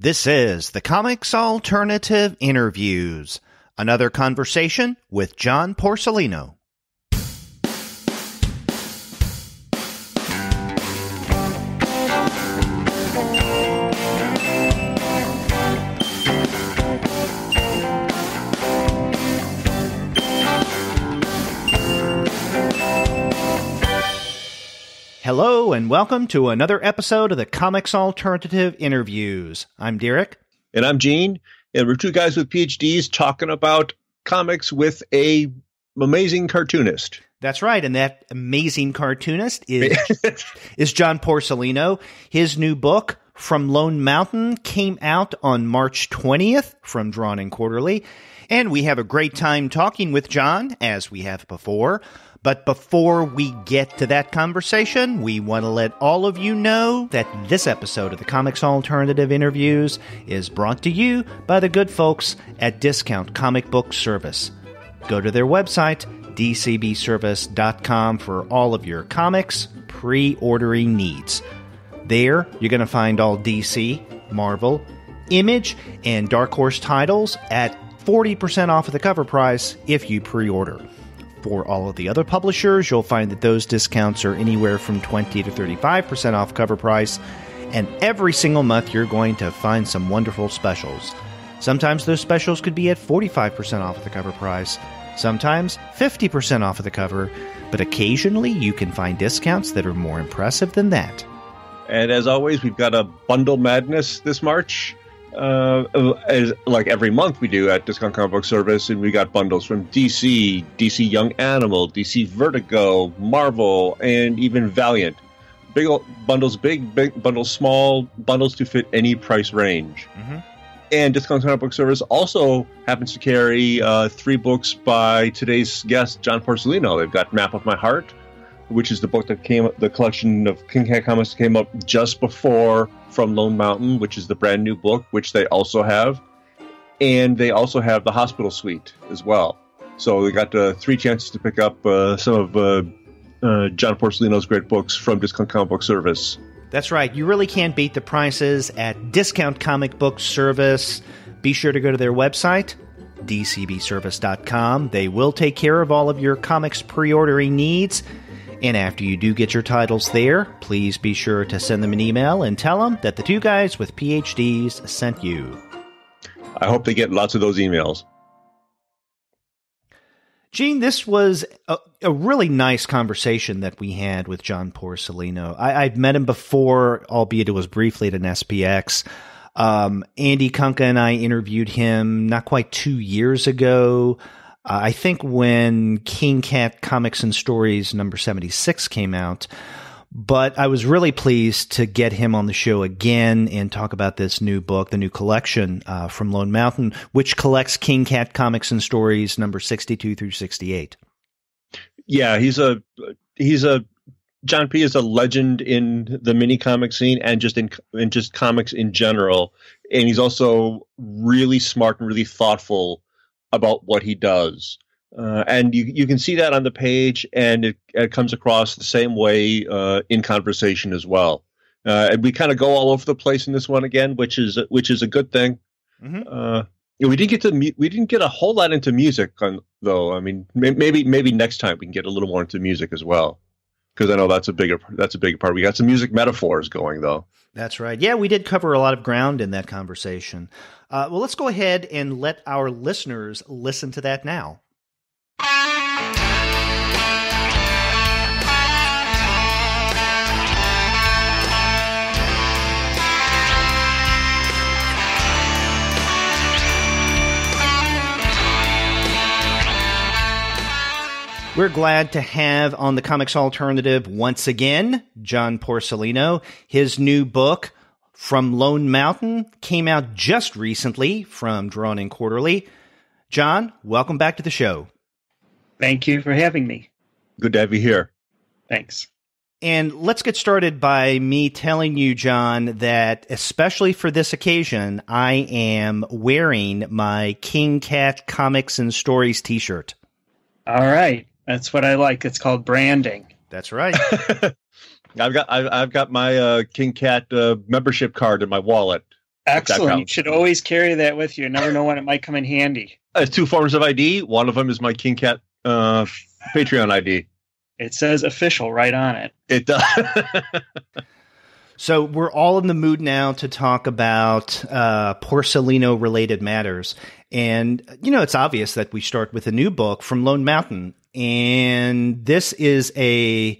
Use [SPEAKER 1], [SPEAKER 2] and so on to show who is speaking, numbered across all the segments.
[SPEAKER 1] This is the Comics Alternative Interviews, another conversation with John Porcellino. Hello, and welcome to another episode of the Comics Alternative Interviews. I'm Derek.
[SPEAKER 2] And I'm Gene. And we're two guys with PhDs talking about comics with a amazing cartoonist.
[SPEAKER 1] That's right, and that amazing cartoonist is John Porcellino. His new book, From Lone Mountain, came out on March 20th from Drawn & Quarterly. And we have a great time talking with John, as we have before. But before we get to that conversation, we want to let all of you know that this episode of the Comics Alternative Interviews is brought to you by the good folks at Discount Comic Book Service. Go to their website, dcbservice.com, for all of your comics pre-ordering needs. There, you're going to find all DC, Marvel, Image, and Dark Horse titles at 40% off of the cover price if you pre-order. For all of the other publishers, you'll find that those discounts are anywhere from 20 to 35% off cover price, and every single month you're going to find some wonderful specials. Sometimes those specials could be at 45% off of the cover price, sometimes 50% off of the cover, but occasionally you can find discounts that are more impressive than that.
[SPEAKER 2] And as always, we've got a bundle madness this March. Like every month we do at Discount Comic Book Service, and we got bundles from DC, DC Young Animal, DC Vertigo, Marvel, and even Valiant. Big bundles, big bundles, small bundles to fit any price range. Mm-hmm. And Discount Comic Book Service also happens to carry 3 books by today's guest, John Porcellino. They've got Map of My Heart, which is the book that the collection of King Cat comics came up just before From Lone Mountain, which is the brand new book, which they also have. And they also have the Hospital Suite as well. So we got 3 chances to pick up some of John Porcellino's great books from Discount Comic Book Service.
[SPEAKER 1] That's right. You really can't beat the prices at Discount Comic Book Service. Be sure to go to their website, dcbservice.com. They will take care of all of your comics pre-ordering needs. And after you do get your titles there, please be sure to send them an email and tell them that the two guys with PhDs sent you.
[SPEAKER 2] I hope they get lots of those emails.
[SPEAKER 1] Gene, this was a really nice conversation that we had with John Porcellino. I've met him before, albeit it was briefly at an SPX. Andy Kunka and I interviewed him not quite 2 years ago. I think when King Cat Comics and Stories number 76 came out, but I was really pleased to get him on the show again and talk about this new book, the new collection from Lone Mountain, which collects King Cat Comics and Stories number 62 through 68.
[SPEAKER 2] Yeah, John P. is a legend in the mini comic scene and just in comics in general, and he's also really smart and really thoughtful about what he does. And you can see that on the page, and it comes across the same way in conversation as well. And we kind of go all over the place in this one again, which is a good thing. Mm-hmm. We didn't get a whole lot into music, though. I mean, maybe next time we can get a little more into music as well, because I know that's a bigger part. We got some music metaphors going, though.
[SPEAKER 1] That's right. Yeah, we did cover a lot of ground in that conversation. Well, let's go ahead and let our listeners listen to that now. We're glad to have on the Comics Alternative once again, John Porcellino. His new book, From Lone Mountain, came out just recently from Drawn & Quarterly. John, welcome back to the show.
[SPEAKER 3] Thank you for having me.
[SPEAKER 2] Good to have you here.
[SPEAKER 3] Thanks.
[SPEAKER 1] And let's get started by me telling you, John, that especially for this occasion, I am wearing my King Cat Comics and Stories t-shirt.
[SPEAKER 3] All right. That's what I like. It's called branding.
[SPEAKER 1] That's right.
[SPEAKER 2] I've got my King Cat membership card in my wallet.
[SPEAKER 3] Excellent. You should always carry that with you. You never know when it might come in handy.
[SPEAKER 2] There's 2 forms of ID. One of them is my King Cat Patreon ID.
[SPEAKER 3] It says official right on it.
[SPEAKER 2] It does.
[SPEAKER 1] So we're all in the mood now to talk about Porcellino-related matters. And, it's obvious that we start with a new book from Lone Mountain. And this is a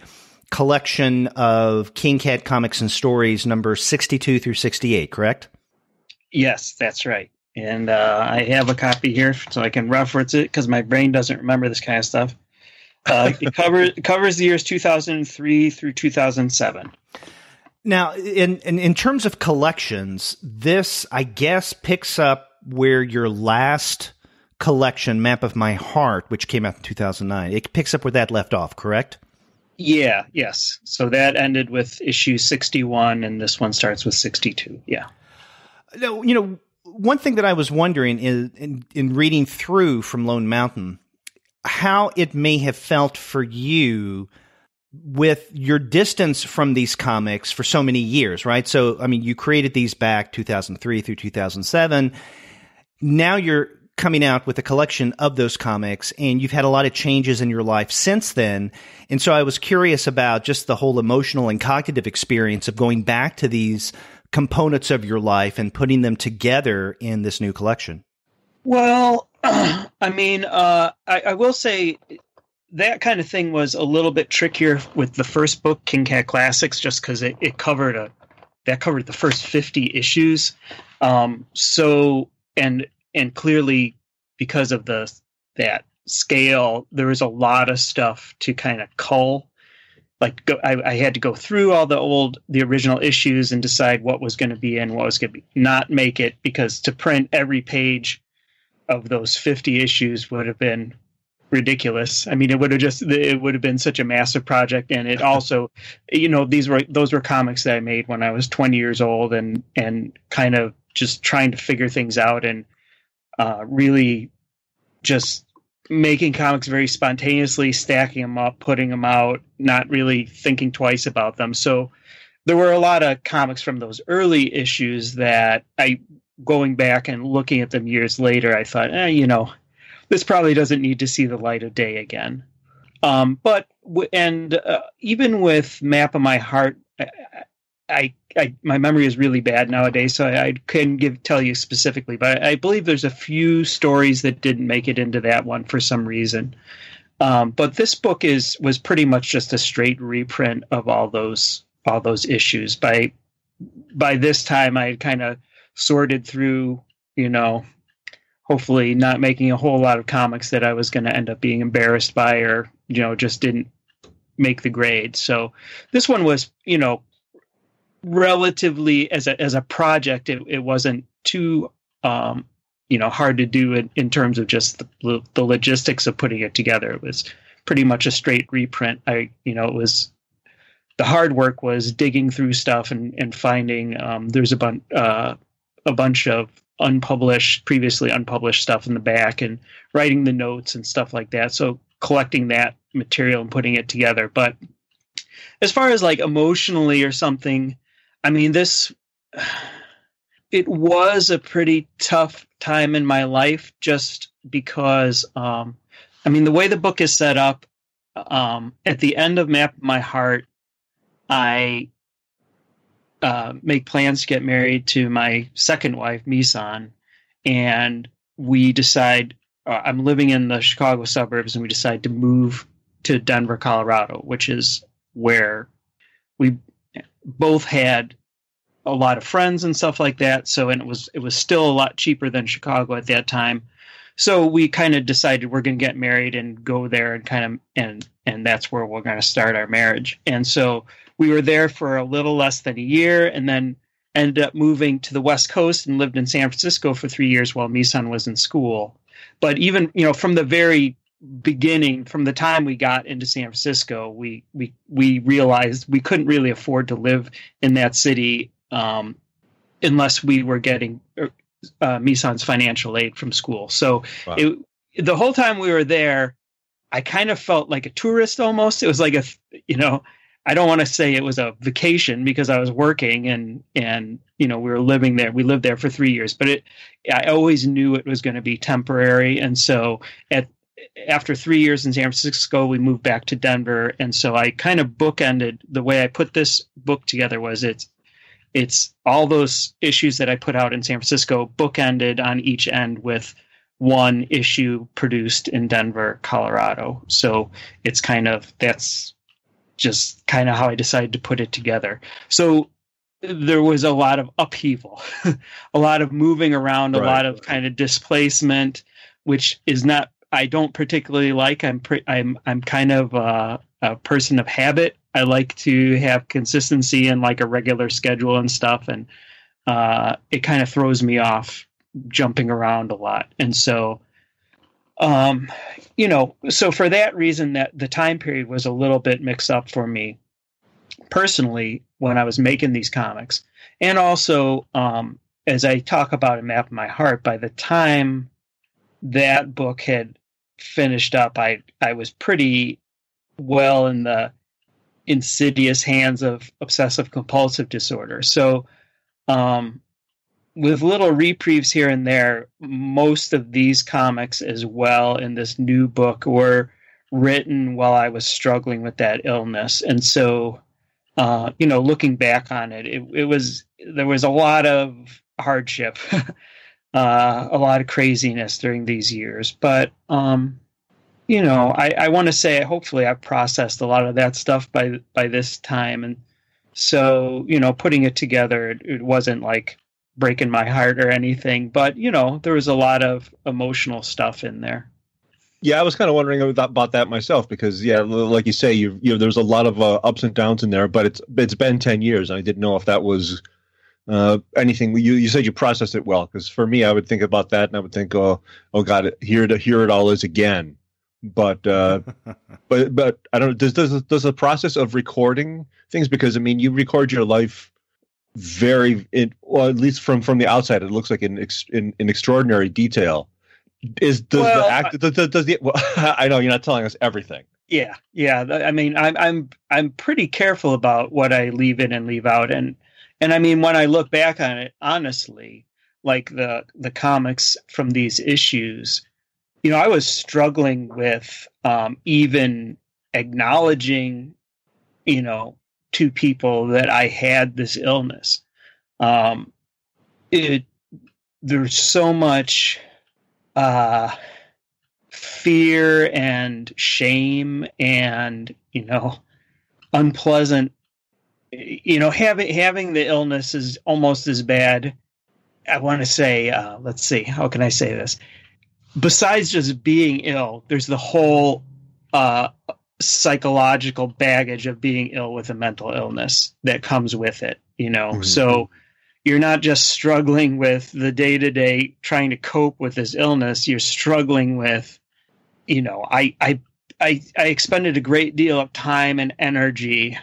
[SPEAKER 1] collection of King Cat comics and stories, number 62 through 68, correct?
[SPEAKER 3] Yes, that's right. And I have a copy here so I can reference it because my brain doesn't remember this kind of stuff. It covers the years 2003 through 2007.
[SPEAKER 1] Now, in terms of collections, this, I guess, picks up where your last collection, Map of My Heart, which came out in 2009, it picks up where that left off, correct?
[SPEAKER 3] Yeah, yes. So that ended with issue 61, and this one starts with 62, yeah.
[SPEAKER 1] Now, one thing that I was wondering is, in reading through from Lone Mountain, how it may have felt for you with your distance from these comics for so many years, right? So, you created these back 2003 through 2007. Now you're coming out with a collection of those comics, and you've had a lot of changes in your life since then. And so I was curious about just the whole emotional and cognitive experience of going back to these components of your life and putting them together in this new collection.
[SPEAKER 3] Well, I will say that kind of thing was a little bit trickier with the first book, King Cat Classics, just because it covered the first 50 issues. And clearly because of that scale, there was a lot of stuff to kind of cull. I had to go through all the original issues and decide what was going to be in, what was going to not make it, because to print every page of those 50 issues would have been ridiculous. It would have been such a massive project. And it also, those were comics that I made when I was 20 years old and kind of just trying to figure things out and really just making comics very spontaneously, stacking them up, putting them out, not really thinking twice about them. So there were a lot of comics from those early issues that going back and looking at them years later, I thought, this probably doesn't need to see the light of day again. Even with Map of My Heart, my memory is really bad nowadays, so I couldn't tell you specifically, but I believe there's a few stories that didn't make it into that one for some reason. But this book was pretty much just a straight reprint of all those issues. By this time, I had kind of sorted through, hopefully not making a whole lot of comics that I was going to end up being embarrassed by or, just didn't make the grade. So this one was, relatively as a project, it wasn't too, hard to do in terms of just the logistics of putting it together. It was pretty much a straight reprint. It was, the hard work was digging through stuff and finding, there's a bunch of previously unpublished stuff in the back and writing the notes and stuff like that. So collecting that material and putting it together. But as far as emotionally or something, it was a pretty tough time in my life just because, the way the book is set up, at the end of Map of My Heart, I make plans to get married to my second wife, Misan, and we decide, I'm living in the Chicago suburbs, and we decide to move to Denver, Colorado, which is where we both had a lot of friends and stuff like that. So, and it was still a lot cheaper than Chicago at that time. So we kind of decided we're going to get married and go there and and that's where we're going to start our marriage. And so we were there for a little less than a year and then ended up moving to the West Coast and lived in San Francisco for 3 years while Misan was in school. But even, from the very beginning, from the time we got into San Francisco, we realized we couldn't really afford to live in that city unless we were getting Misan's financial aid from school. So wow. The whole time we were there, I kind of felt like a tourist almost. It was like I don't want to say it was a vacation because I was working and we were living there. We lived there for 3 years, but I always knew it was going to be temporary. And so after 3 years in San Francisco, we moved back to Denver. And so I kind of bookended. The way I put this book together was it's all those issues that I put out in San Francisco bookended on each end with one issue produced in Denver, Colorado. So it's that's just kind of how I decided to put it together. So there was a lot of upheaval, a lot of moving around, a lot of kind of displacement, which is not, I don't particularly like. I'm kind of a person of habit. I like to have consistency and like a regular schedule and stuff. And it kind of throws me off jumping around a lot. And so, so for that reason, that the time period was a little bit mixed up for me personally when I was making these comics. And also, as I talk about in Map of My Heart, by the time that book had finished up, I was pretty well in the insidious hands of obsessive compulsive disorder. So, with little reprieves here and there, most of these comics as well in this new book were written while I was struggling with that illness. And so, looking back on it, there was a lot of hardship, a lot of craziness during these years. But, I want to say, hopefully I've processed a lot of that stuff by this time. And so, putting it together, it wasn't like breaking my heart or anything, but there was a lot of emotional stuff in there.
[SPEAKER 2] Yeah, I was kind of wondering about that myself because, like you say, there's a lot of ups and downs in there, but it's been 10 years, and I didn't know if that was anything. You said you processed it well, because for me, I would think about that, and I would think, oh God, here it all is again. But but I don't know. Does the process of recording things, because I mean, you record your life at least from the outside, it looks like in extraordinary detail. I know you're not telling us everything.
[SPEAKER 3] Yeah. I mean, I'm pretty careful about what I leave in and leave out, and I mean, when I look back on it, honestly, like the comics from these issues, I was struggling with even acknowledging, to people that I had this illness. There's so much fear and shame and, unpleasant, having the illness is almost as bad. I want to say, let's see, how can I say this? Besides just being ill, there's the whole psychological baggage of being ill with a mental illness that comes with it, Mm-hmm. So you're not just struggling with the day-to-day trying to cope with this illness. You're struggling with, I expended a great deal of time and energy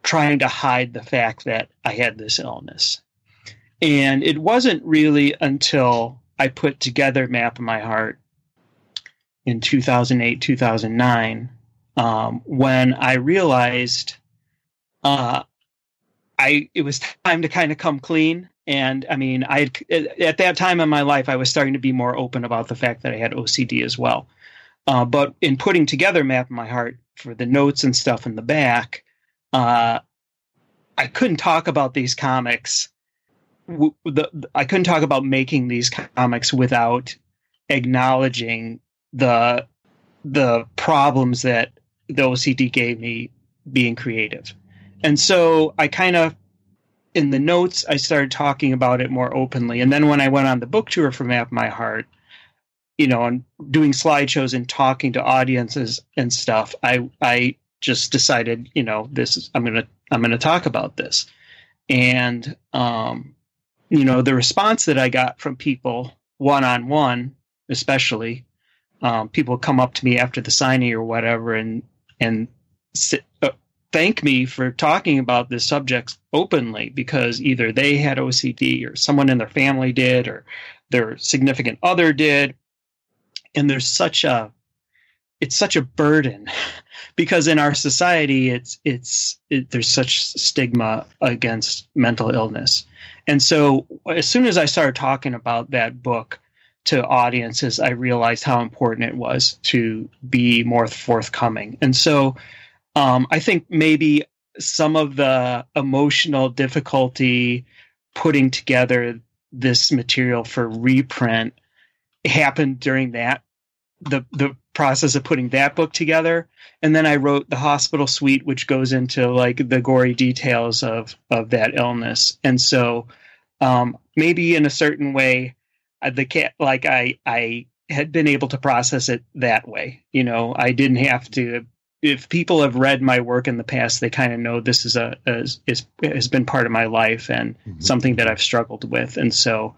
[SPEAKER 3] trying to hide the fact that I had this illness. And it wasn't really until I put together Map of My Heart in 2008, 2009, when I realized it was time to kind of come clean. And I mean, at that time in my life, I was starting to be more open about the fact that I had OCD as well. But in putting together Map of My Heart for the notes and stuff in the back, I couldn't talk about these comics. I couldn't talk about making these comics without acknowledging the problems that the OCD gave me being creative. And so I kind of, in the notes, I started talking about it more openly. And then when I went on the book tour for Map of My Heart, and doing slideshows and talking to audiences and stuff, I just decided, I'm going to talk about this. And, the response that I got from people one-on-one, especially, people come up to me after the signing or whatever and thank me for talking about this subject openly, because either they had OCD or someone in their family did, or their significant other did. And there's such a it's such a burden because in our society, there's such stigma against mental illness. And so as soon as I started talking about that book to audiences, I realized how important it was to be more forthcoming. And so I think maybe some of the emotional difficulty putting together this material for reprint happened during the process of putting that book together. And then I wrote The Hospital Suite, which goes into like the gory details of that illness. And so maybe in a certain way, I had been able to process it that way. You know, I didn't have to. If people have read my work in the past, they kind of know this has been part of my life and something that I've struggled with. And so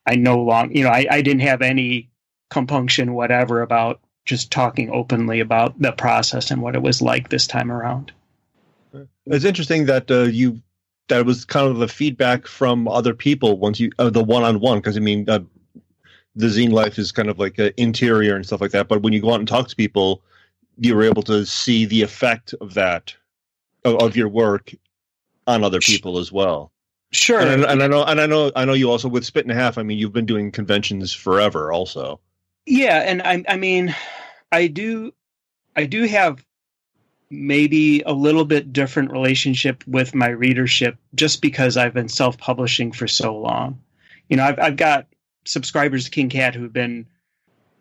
[SPEAKER 3] I I didn't have any compunction, whatever, about just talking openly about the process and what it was like this time around.
[SPEAKER 2] It's interesting that that was kind of the feedback from other people once you the one-on-one, because I mean the zine life is kind of like interior and stuff like that, but when you go out and talk to people, you were able to see the effect of that of your work on other people as well.
[SPEAKER 3] Sure.
[SPEAKER 2] And I know you also with Spit and a Half. I mean, you've been doing conventions forever also.
[SPEAKER 3] Yeah. And I mean, I do have maybe a little bit different relationship with my readership just because I've been self-publishing for so long. You know, I've got subscribers to King Cat who've been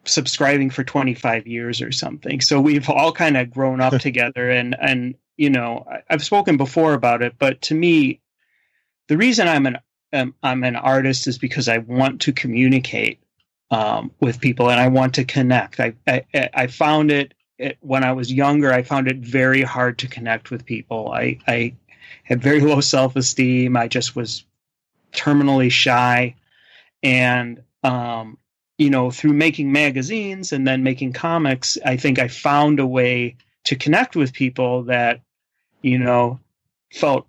[SPEAKER 3] subscribing for 25 years or something. So we've all kind of grown up together and, you know, I've spoken before about it, but to me, the reason I'm an artist is because I want to communicate with people and I want to connect. I found it when I was younger. I found it very hard to connect with people. I had very low self-esteem. I just was terminally shy, and you know, through making magazines and then making comics, I think I found a way to connect with people that, you know, felt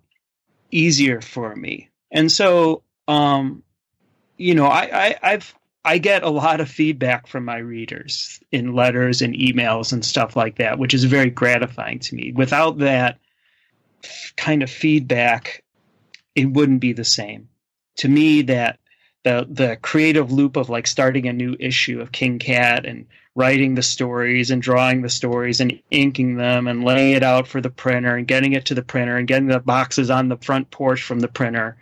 [SPEAKER 3] easier for me. And so, you know, I get a lot of feedback from my readers in letters and emails and stuff like that, which is very gratifying to me. Without that kind of feedback, it wouldn't be the same. To me, that the creative loop of like starting a new issue of King Cat and writing the stories and drawing the stories and inking them and laying it out for the printer and getting it to the printer and getting the boxes on the front porch from the printer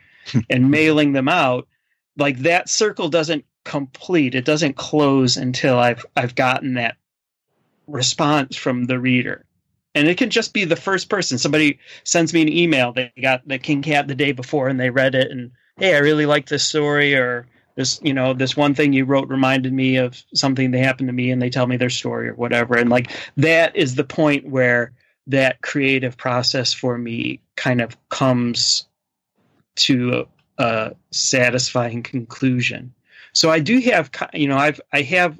[SPEAKER 3] and mailing them out, like that circle doesn't complete. It doesn't close until I've gotten that response from the reader. And it can just be the first person. Somebody sends me an email. They got the King Cat the day before and they read it and, hey, I really like this story, or this, you know, this one thing you wrote reminded me of something that happened to me, and they tell me their story or whatever. And like that is the point where that creative process for me kind of comes to a satisfying conclusion. So I do have, you know, I have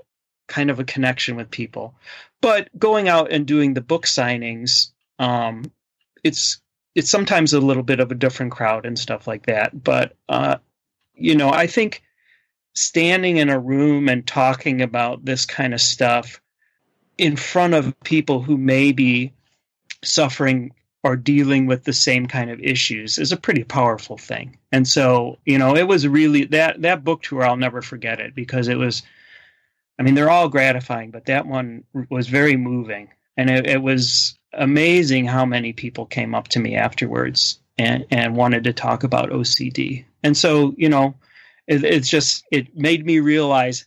[SPEAKER 3] kind of a connection with people, but going out and doing the book signings, it's sometimes a little bit of a different crowd and stuff like that. But, you know, I think standing in a room and talking about this kind of stuff in front of people who may be suffering or dealing with the same kind of issues is a pretty powerful thing. And so, you know, it was really that book tour, I'll never forget it, because it was, I mean, they're all gratifying, but that one was very moving. And it was amazing how many people came up to me afterwards and wanted to talk about OCD. And so, you know, it made me realize,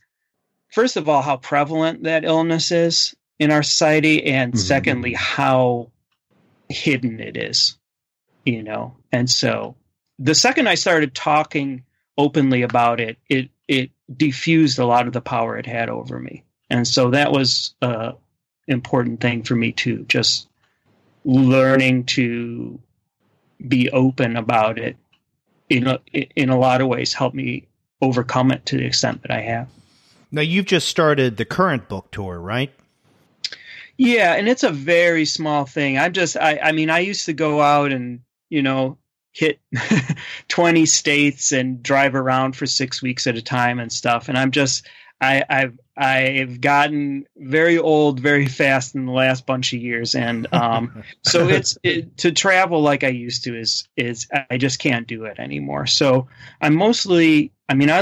[SPEAKER 3] first of all, how prevalent that illness is in our society. And secondly, how hidden it is, you know? And so the second I started talking openly about it, it diffused a lot of the power it had over me. And so that was important thing for me too, just learning to be open about it in a lot of ways helped me overcome it to the extent that I have.
[SPEAKER 1] Now you've just started the current book tour, right?
[SPEAKER 3] Yeah, and it's a very small thing. I mean, I used to go out and, you know, hit 20 states and drive around for 6 weeks at a time and stuff. And I've gotten very old very fast in the last bunch of years, and so to travel like I used to is I just can't do it anymore. So I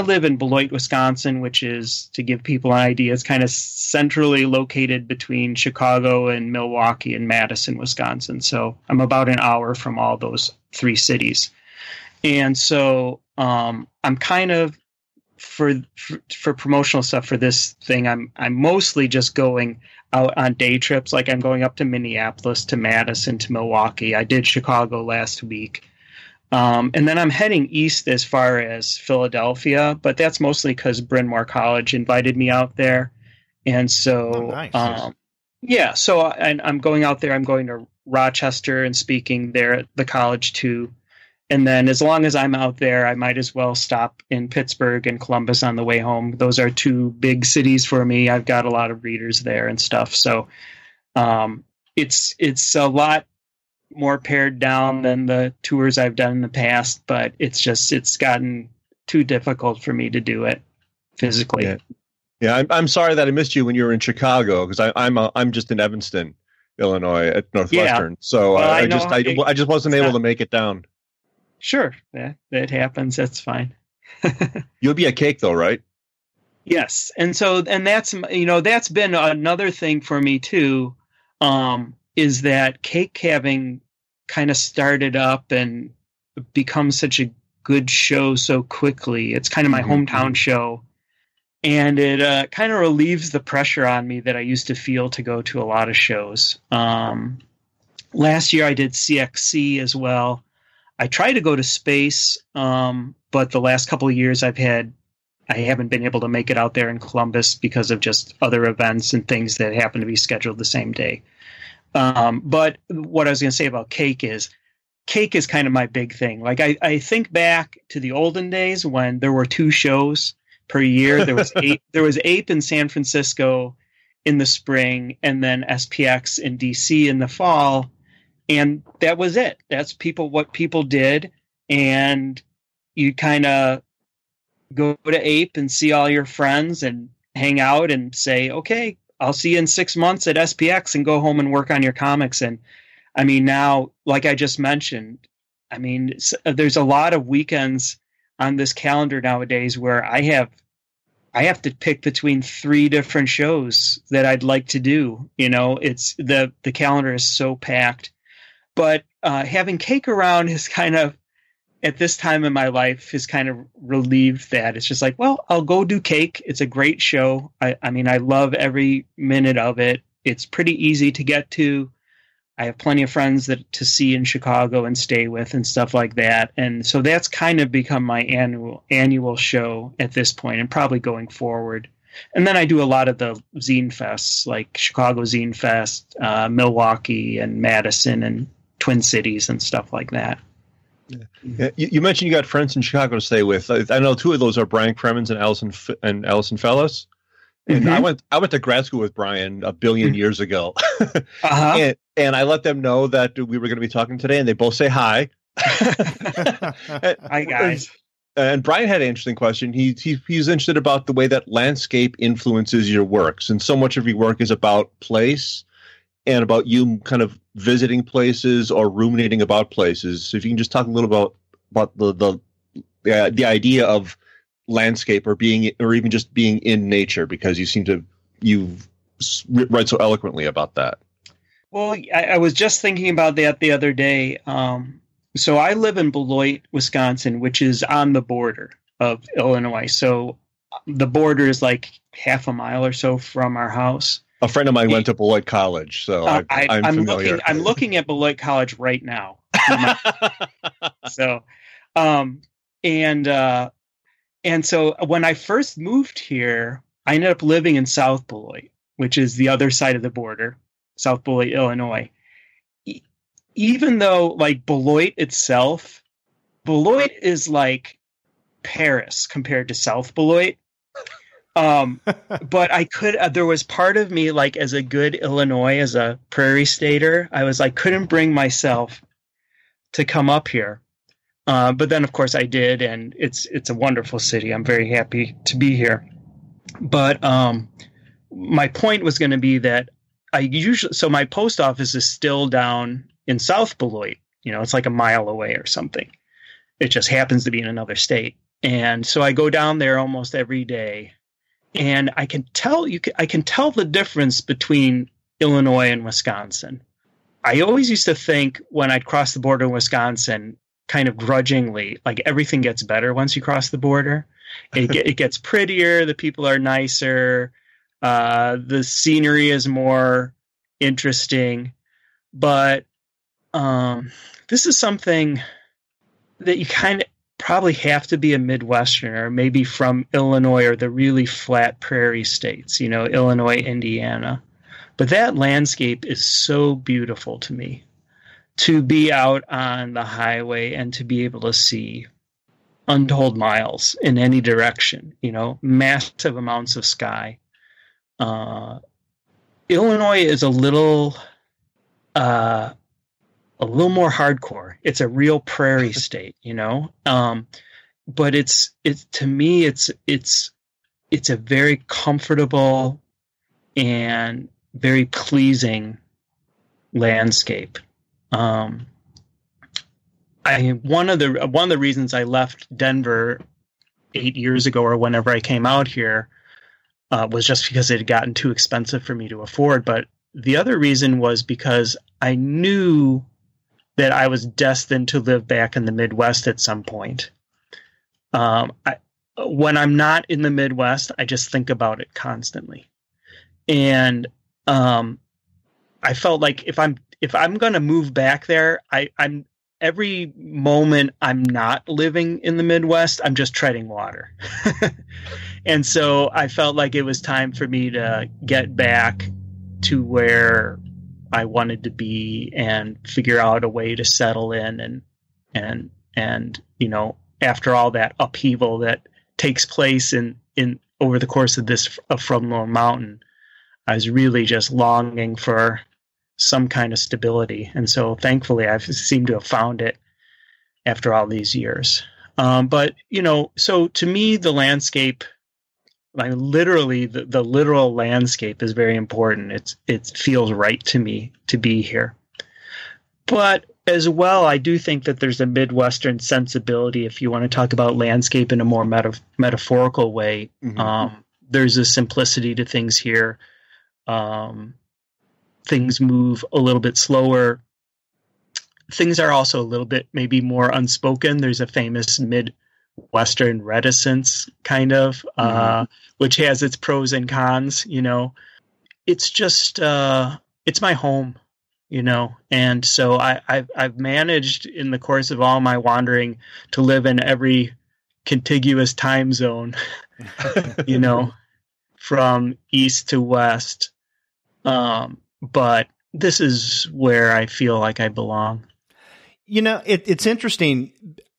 [SPEAKER 3] live in Beloit, Wisconsin, which is, to give people an idea, it's kind of centrally located between Chicago and Milwaukee and Madison, Wisconsin. So I'm about an hour from all those three cities, and so I'm kind of, for promotional stuff for this thing, I'm mostly just going out on day trips. Like I'm going up to Minneapolis, to Madison, to Milwaukee. I did Chicago last week. And then I'm heading east as far as Philadelphia, but that's mostly because Bryn Mawr College invited me out there. And so,
[SPEAKER 1] nice.
[SPEAKER 3] So I'm going out there. I'm going to Rochester and speaking there at the college too. And then as long as I'm out there, I might as well stop in Pittsburgh and Columbus on the way home. Those are two big cities for me. I've got a lot of readers there and stuff. So it's a lot more pared down than the tours I've done in the past, but it's gotten too difficult for me to do it physically.
[SPEAKER 2] Yeah, I'm sorry that I missed you when you were in Chicago, because I'm just in Evanston, Illinois at Northwestern. So I just wasn't able to make it down.
[SPEAKER 3] Sure, that happens. That's fine.
[SPEAKER 2] You'll be at Cake though, right?
[SPEAKER 3] Yes, and that's been another thing for me too. Is that Cake having kind of started up and become such a good show so quickly? It's kind of my hometown show, and it kind of relieves the pressure on me that I used to feel to go to a lot of shows. Last year I did CXC as well. I try to go to Space, but the last couple of years I haven't been able to make it out there in Columbus because of just other events and things that happen to be scheduled the same day. But what I was going to say about Cake is kind of my big thing. Like I think back to the olden days when there were 2 shows per year. There was Ape in San Francisco in the spring, and then SPX in DC in the fall. And that was it. That's what people did. And you kind of go to Ape and see all your friends and hang out and say, okay, I'll see you in 6 months at SPX, and go home and work on your comics. And I mean, now, like I just mentioned, I mean, there's a lot of weekends on this calendar nowadays where I have to pick between 3 different shows that I'd like to do. It's the calendar is so packed. But having Cake around is kind of, at this time in my life, has kind of relieved that. It's just like, well, I'll go do Cake. It's a great show. I mean, I love every minute of it. It's pretty easy to get to. I have plenty of friends to see in Chicago and stay with and stuff like that. And so that's kind of become my annual show at this point, and probably going forward. And then I do a lot of the zine fests, like Chicago Zine Fest, Milwaukee and Madison and Twin Cities and stuff like that.
[SPEAKER 2] Yeah. You mentioned you got friends in Chicago to stay with. I know 2 of those are Brian Cremens and Allison Fellis. And I went to grad school with Brian a billion years ago. And I let them know that we were going to be talking today, and they both say hi.
[SPEAKER 3] Hi, guys.
[SPEAKER 2] And Brian had an interesting question. He's interested about the way that landscape influences your works. And so much of your work is about place and about you kind of visiting places or ruminating about places. So if you can just talk a little about the idea of landscape, or even just being in nature, because you write so eloquently about that.
[SPEAKER 3] Well, I was just thinking about that the other day. So I live in Beloit, Wisconsin, which is on the border of Illinois. So the border is like half a mile or so from our house.
[SPEAKER 2] A friend of mine went to Beloit College, so I'm familiar.
[SPEAKER 3] I'm looking at Beloit College right now. So, and so when I first moved here, I ended up living in South Beloit, which is the other side of the border, South Beloit, Illinois. Even though, like, Beloit itself, Beloit is like Paris compared to South Beloit. But there was part of me, like, as a good Illinois, as a prairie stater, I was like, couldn't bring myself to come up here. But then, of course, I did, and it's a wonderful city. I'm very happy to be here. But my point was going to be that so my post office is still down in South Beloit. It's like a mile away or something. It just happens to be in another state. And so I go down there almost every day, and I can tell the difference between Illinois and Wisconsin. I always used to think when I'd cross the border in Wisconsin, kind of grudgingly, like everything gets better once you cross the border. It gets prettier. The people are nicer. The scenery is more interesting. But this is something that you kind of probably have to be a Midwesterner, maybe from Illinois or the really flat prairie states, Illinois, Indiana. But that landscape is so beautiful to me, to be out on the highway and to be able to see untold miles in any direction, massive amounts of sky. Illinois is a little more hardcore. It's a real prairie state, but it's to me, it's a very comfortable and very pleasing landscape. One of the reasons I left Denver 8 years ago or whenever I came out here was just because it had gotten too expensive for me to afford. But the other reason was because I knew that I was destined to live back in the Midwest at some point. When I'm not in the Midwest, I just think about it constantly. And I felt like if I'm going to move back there, I'm every moment I'm not living in the Midwest, I'm just treading water. And so I felt like it was time for me to get back to where I wanted to be and figure out a way to settle in and after all that upheaval that takes place in over the course of this From Lone Mountain, I was really just longing for some kind of stability. And so thankfully I've seemed to have found it after all these years. But so to me, the landscape, like literally the literal landscape is very important. It feels right to me to be here. But as well, I do think that there's a Midwestern sensibility, if you want to talk about landscape in a more metaphorical way. Mm-hmm. There's a simplicity to things here. Things move a little bit slower. Things are also a little bit maybe more unspoken. There's a famous Midwestern reticence kind of, which has its pros and cons, It's just, it's my home, and so I've managed in the course of all my wandering to live in every contiguous time zone, from east to west. But this is where I feel like I belong.
[SPEAKER 1] It's interesting.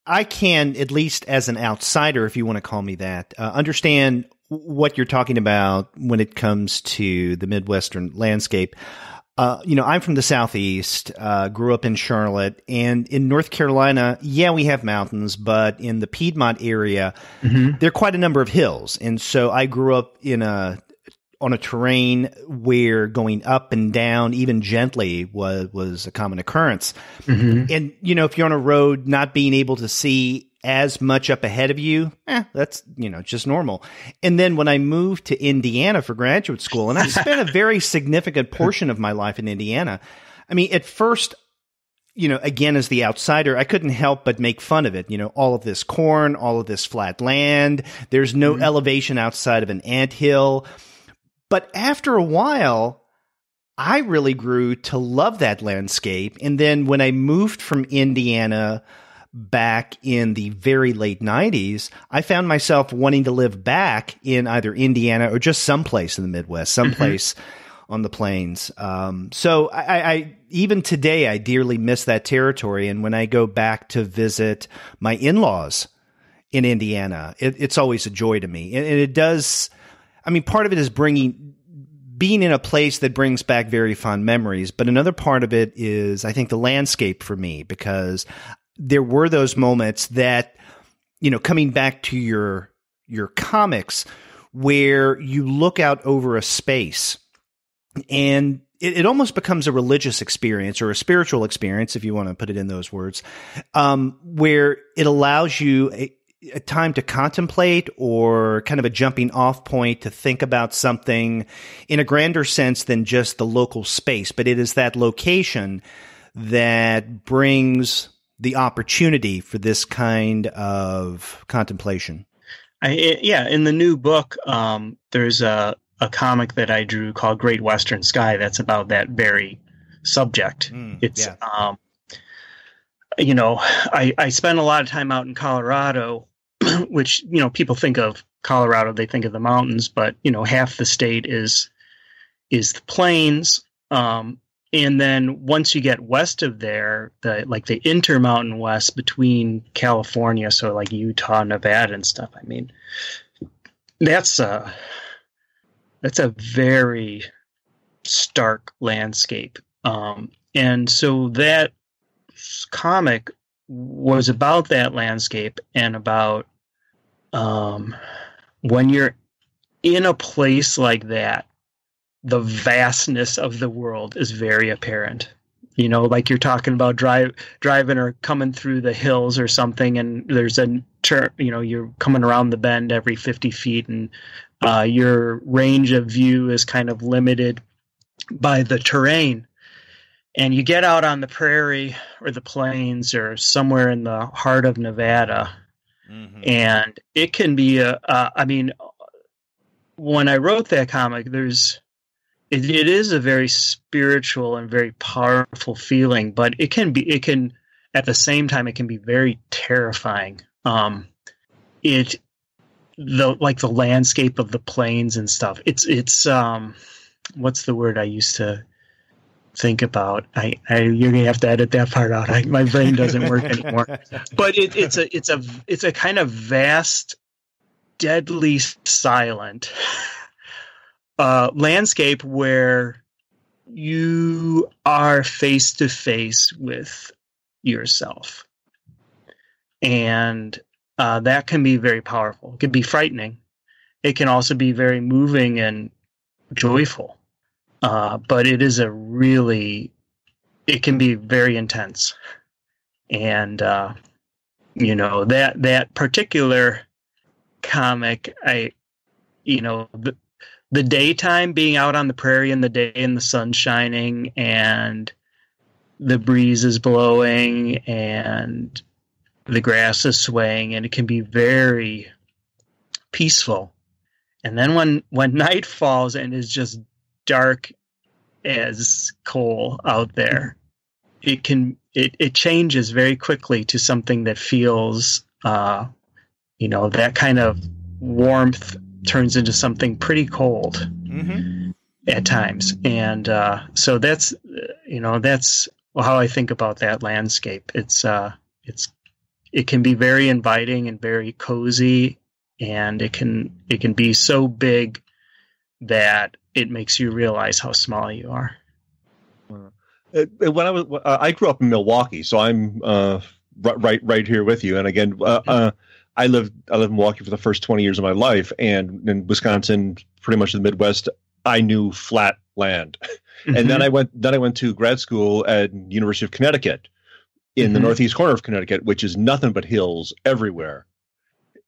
[SPEAKER 1] I can, at least as an outsider, if you want to call me that, understand what you're talking about when it comes to the Midwestern landscape. I'm from the Southeast, grew up in Charlotte, and in North Carolina, we have mountains, but in the Piedmont area, there are quite a number of hills. And so I grew up on a terrain where going up and down, even gently, was a common occurrence. Mm-hmm. And, if you're on a road, not being able to see as much up ahead of you, that's, just normal. And then when I moved to Indiana for graduate school, and I spent a very significant portion of my life in Indiana. I mean, at first, again, as the outsider, I couldn't help but make fun of it. All of this corn, all of this flat land, there's no elevation outside of an anthill. But after a while, I really grew to love that landscape. And then when I moved from Indiana back in the very late 90s, I found myself wanting to live back in either Indiana or just someplace in the Midwest, someplace on the plains. So I even today, I dearly miss that territory. And when I go back to visit my in-laws in Indiana, it's always a joy to me. And it does... I mean, part of it is being in a place that brings back very fond memories. But another part of it is, I think, the landscape for me, because there were those moments that, coming back to your comics, where you look out over a space, and it almost becomes a religious experience or a spiritual experience, if you want to put it in those words, where it allows you a time to contemplate, or kind of a jumping off point to think about something in a grander sense than just the local space. But it is that location that brings the opportunity for this kind of contemplation.
[SPEAKER 3] In the new book, there's a comic that I drew called Great Western Sky that's about that very subject. I spent a lot of time out in Colorado, which, people think of Colorado, they think of the mountains, but, half the state is the plains. And then once you get west of there, the intermountain west between California, so like Utah, Nevada and stuff, I mean, that's a very stark landscape. And so that comic was about that landscape and about when you're in a place like that, the vastness of the world is very apparent. Like you're talking about driving or coming through the hills or something, and there's you're coming around the bend every 50 feet, and your range of view is kind of limited by the terrain. And you get out on the prairie or the plains or somewhere in the heart of Nevada, and it can be when I wrote that comic, it is a very spiritual and very powerful feeling, but it can at the same time, it can be very terrifying. The landscape of the plains and stuff. It's what's the word I used to think about? You're gonna have to edit that part out. My brain doesn't work anymore. But it's a kind of vast, deadly silent landscape where you are face to face with yourself, and that can be very powerful. It can be frightening. It can also be very moving and joyful. But it is it can be very intense. And, that particular comic, the daytime, being out on the prairie in the day and the sun shining and the breeze is blowing and the grass is swaying, and it can be very peaceful. And then when night falls and is just dark as coal out there, it changes very quickly to something that feels, that kind of warmth turns into something pretty cold at times. And so that's how I think about that landscape. It can be very inviting and very cozy, and it can be so big that it makes you realize how small you are.
[SPEAKER 2] When I grew up in Milwaukee, so I'm right here with you. And again, I lived in Milwaukee for the first 20 years of my life, and in Wisconsin, pretty much the Midwest, I knew flat land. And then I went to grad school at University of Connecticut in the northeast corner of Connecticut, which is nothing but hills everywhere.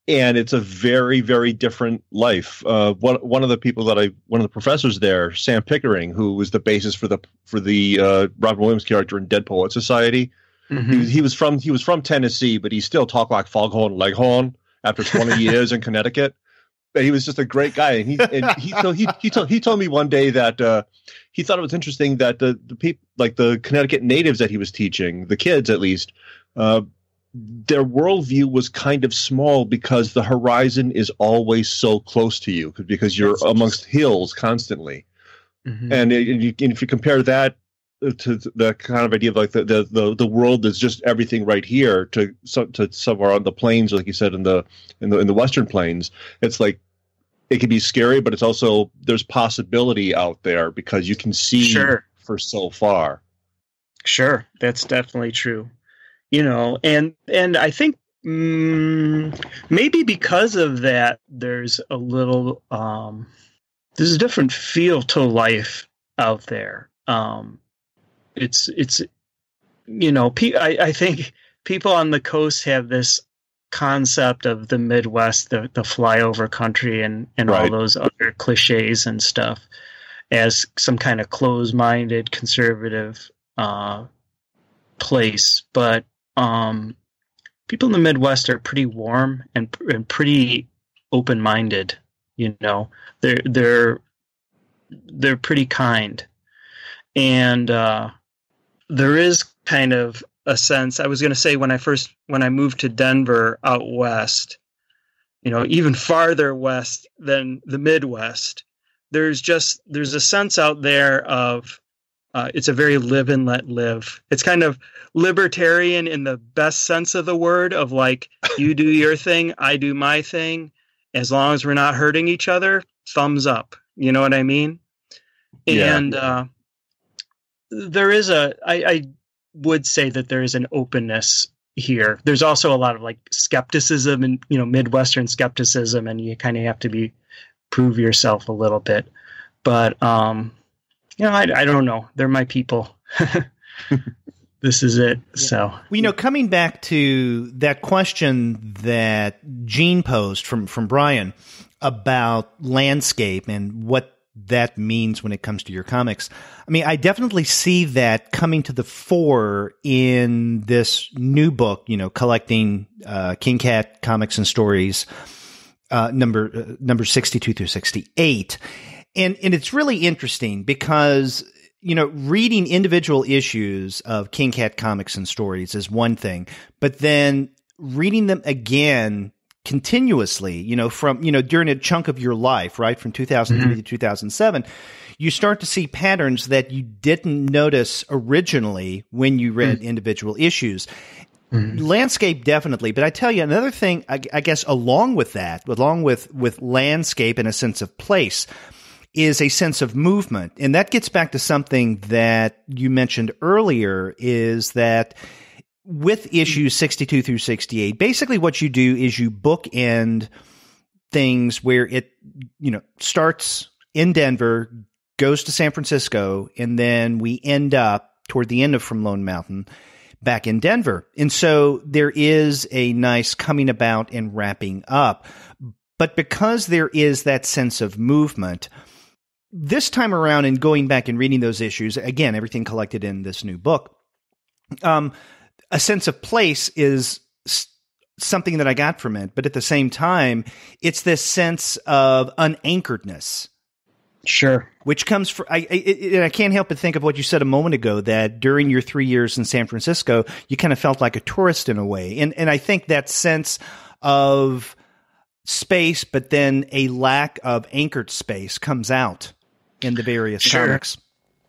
[SPEAKER 2] And it's a very, very different life. One of the professors there, Sam Pickering, who was the basis for the Robin Williams character in Dead Poets Society. He was from Tennessee, but he still talked like Foghorn Leghorn after 20 years in Connecticut. But he was just a great guy, and he told me one day that he thought it was interesting that the people, like the Connecticut natives that he was teaching, the kids at least, their worldview was kind of small because the horizon is always so close to you because you're amongst hills constantly. And if you compare that to the kind of idea of like the world is just everything right here to somewhere on the plains, like you said, in the Western Plains, it's like it can be scary, but it's also there's possibility out there because you can see for so far.
[SPEAKER 3] Sure, that's definitely true. And I think Maybe because of that, there's a little, there's a different feel to life out there. It's I think people on the coast have this concept of the Midwest, the flyover country, and all those other cliches and stuff, as some kind of closed-minded, conservative place. But people in the Midwest are pretty warm and pretty open-minded. They're pretty kind, and there is kind of a sense. I was going to say when I moved to Denver out west, even farther west than the Midwest, there's a sense out there of it's a very live and let live. It's kind of libertarian in the best sense of the word, of like, you do your thing, I do my thing. As long as we're not hurting each other, thumbs up. You know what I mean?
[SPEAKER 2] Yeah.
[SPEAKER 3] And I would say that there is an openness here. There's also a lot of like skepticism and, Midwestern skepticism, and you kind of have to prove yourself a little bit. But, I don't know. They're my people. This is it. Yeah. So,
[SPEAKER 1] coming back to that question that Gene posed from Brian about landscape and what that means when it comes to your comics. I mean, I definitely see that coming to the fore in this new book, collecting King Cat Comics and Stories, number 62 through 68. And it's really interesting because, reading individual issues of King Cat Comics and Stories is one thing, but then reading them again continuously, from, during a chunk of your life, right? From 2003 to 2007, you start to see patterns that you didn't notice originally when you read individual issues. Landscape, definitely. But I tell you, another thing, I guess, along with landscape and a sense of place, is a sense of movement. And that gets back to something that you mentioned earlier, is that with issues 62 through 68, basically what you do is you bookend things where it, starts in Denver, goes to San Francisco, and then we end up toward the end of From Lone Mountain back in Denver. And so there is a nice coming about and wrapping up. But because there is that sense of movement, this time around, and going back and reading those issues, again, everything collected in this new book, a sense of place is something that I got from it. But at the same time, it's this sense of unanchoredness.
[SPEAKER 3] Sure.
[SPEAKER 1] Which comes from, I can't help but think of what you said a moment ago, that during your 3 years in San Francisco, you kind of felt like a tourist in a way. And I think that sense of space, but then a lack of anchored space comes out in the various comics.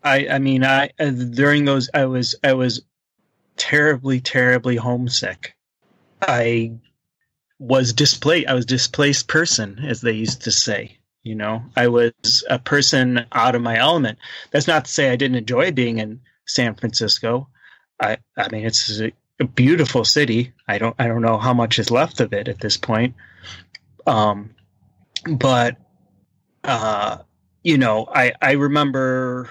[SPEAKER 3] During those, I was terribly, terribly homesick. I was displaced. I was a displaced person, as they used to say. I was a person out of my element. That's not to say I didn't enjoy being in San Francisco. I mean, it's a beautiful city. I don't know how much is left of it at this point. But I remember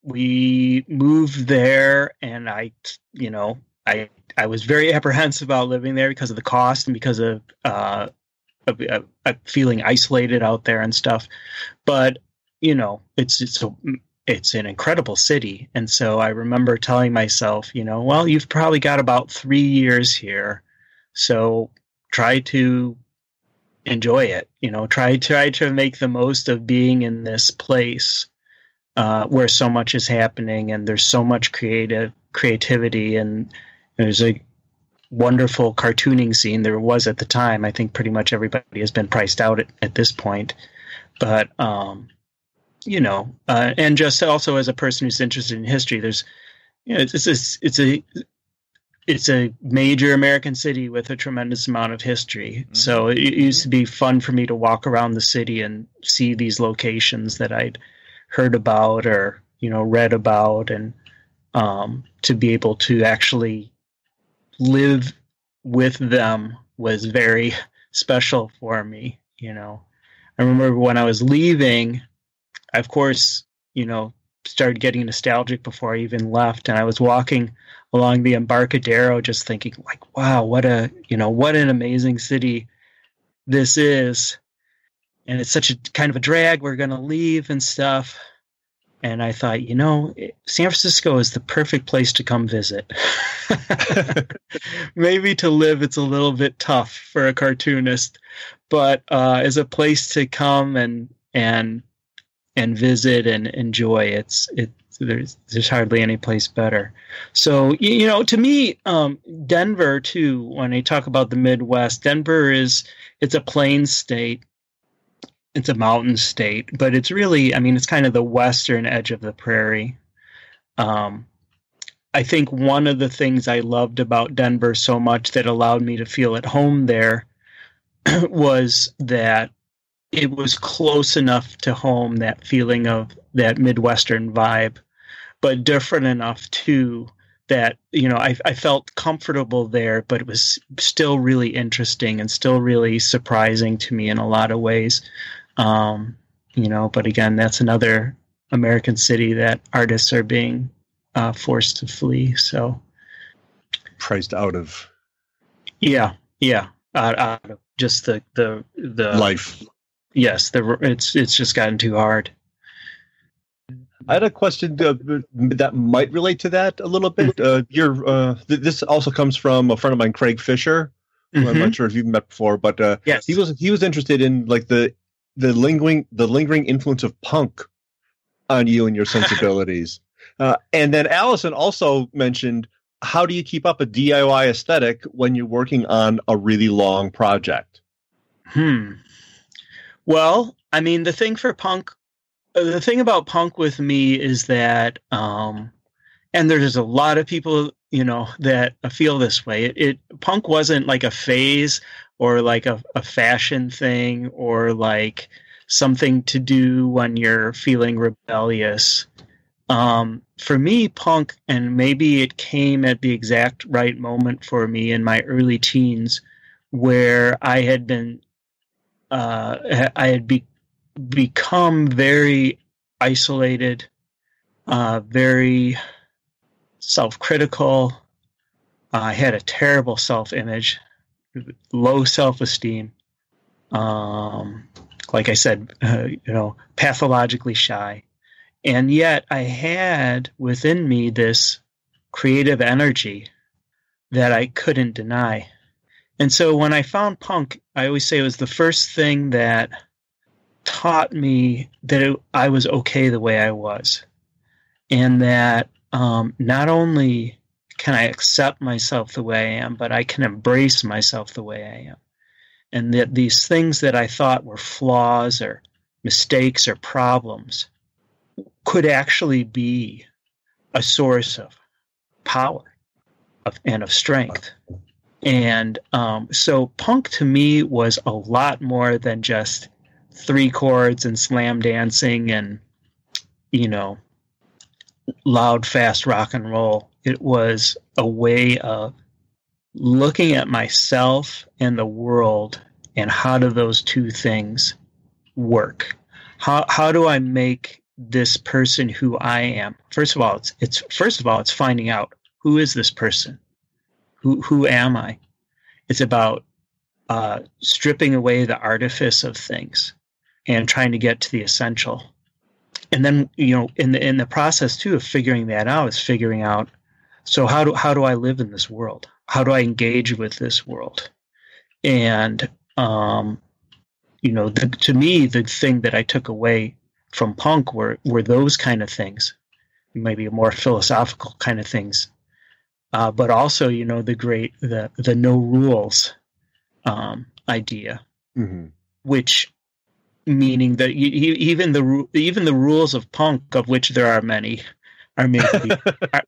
[SPEAKER 3] we moved there, and I was very apprehensive about living there because of the cost and because of feeling isolated out there and stuff. But it's an incredible city, and so I remember telling myself, well, you've probably got about 3 years here, so try to enjoy it. Try to make the most of being in this place where so much is happening, and there's so much creativity, and there's a wonderful cartooning scene. There was at the time. I think pretty much everybody has been priced out at this point. But and just also as a person who's interested in history, there's it's a major American city with a tremendous amount of history. Mm-hmm. So it used to be fun for me to walk around the city and see these locations that I'd heard about or, read about, and to be able to actually live with them was very special for me. I remember when I was leaving, I, of course, started getting nostalgic before I even left. And I was walking along the Embarcadero just thinking, like, wow, what an amazing city this is. And it's such a kind of a drag. We're going to leave and stuff. And I thought, San Francisco is the perfect place to come visit. Maybe to live, it's a little bit tough for a cartoonist, but as a place to come and visit and enjoy, there's hardly any place better. So, to me, Denver too, when I talk about the Midwest, Denver it's a plains state. It's a mountain state, but it's really, it's kind of the western edge of the prairie. I think one of the things I loved about Denver so much that allowed me to feel at home there was that it was close enough to home, that feeling of that Midwestern vibe, but different enough too that, I felt comfortable there, but it was still really interesting and still really surprising to me in a lot of ways. But again, that's another American city that artists are being forced to flee. So
[SPEAKER 2] priced out of.
[SPEAKER 3] Yeah. Out of just the
[SPEAKER 2] life. Yes.
[SPEAKER 3] It's just gotten too hard.
[SPEAKER 2] I had a question that might relate to that a little bit. This also comes from a friend of mine, Craig Fisher, who I'm not sure if you've met before, but
[SPEAKER 3] yes.
[SPEAKER 2] he was interested in like the lingering influence of punk on you and your sensibilities. And then Allison also mentioned, how do you keep up a DIY aesthetic when you're working on a really long project?
[SPEAKER 3] Well, the thing about punk with me is that, and there's a lot of people, that feel this way. Punk wasn't like a phase or like a fashion thing or like something to do when you're feeling rebellious. For me, punk, and maybe it came at the exact right moment for me in my early teens, where I had become very isolated, very self-critical. I had a terrible self-image, low self-esteem. Like I said, pathologically shy. And yet I had within me this creative energy that I couldn't deny. And so when I found punk, I always say it was the first thing that taught me that I was okay the way I was. And that not only can I accept myself the way I am, but I can embrace myself the way I am. And that these things that I thought were flaws or mistakes or problems could actually be a source of power and of strength. And so punk to me was a lot more than just 3 chords and slam dancing and, loud, fast rock and roll. It was a way of looking at myself and the world and how do those two things work? How do I make this person who I am? First of all, it's finding out, who is this person? Who am I? It's about stripping away the artifice of things and trying to get to the essential. And then, in the process too of figuring that out is figuring out, so how do I live in this world? How do I engage with this world? And to me, the thing that I took away from punk were those kind of things, maybe more philosophical kind of things, but also the no rules idea, which meaning that even the rules of punk, of which there are many, are made to be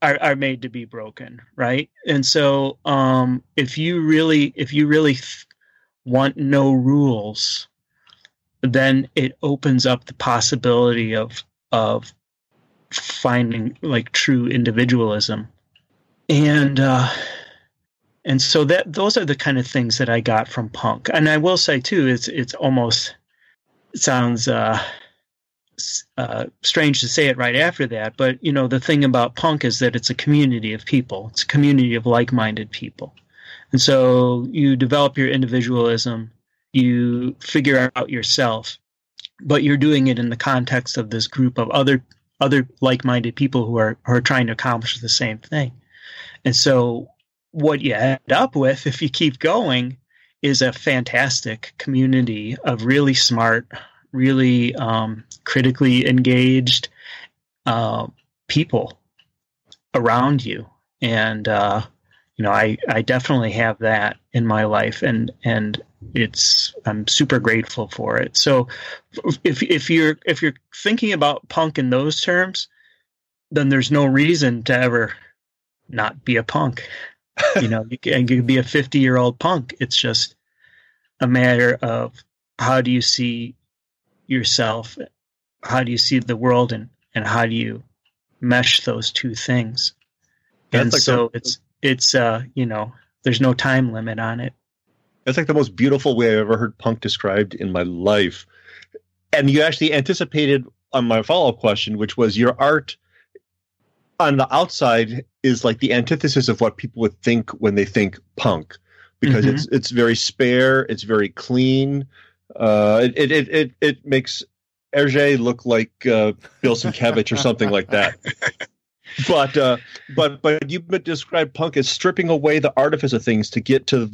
[SPEAKER 3] are made to be broken, right? And so if you really want no rules, then it opens up the possibility of finding like true individualism. And And so that those are the kind of things that I got from punk. And I will say too, it sounds strange to say it right after that, but the thing about punk is that it's a community of people. It's a community of like-minded people. And so you develop your individualism, you figure out yourself, but you're doing it in the context of this group of other like-minded people who are trying to accomplish the same thing. And so what you end up with, if you keep going, is a fantastic community of really smart, really critically engaged people around you. And I definitely have that in my life, and I'm super grateful for it. So if you're thinking about punk in those terms, then there's no reason to ever not be a punk. You could be a 50-year-old punk. It's just a matter of how do you see yourself, how do you see the world, and how do you mesh those two things. And like so it's there's no time limit on it.
[SPEAKER 2] That's like the most beautiful way I've ever heard punk described in my life. And you actually anticipated on my follow-up question, which was your art on the outside is like the antithesis of what people would think when they think punk, because it's very spare, it's very clean. It makes Hergé look like Bill Sienkiewicz or something like that. But you describe punk as stripping away the artifice of things to get to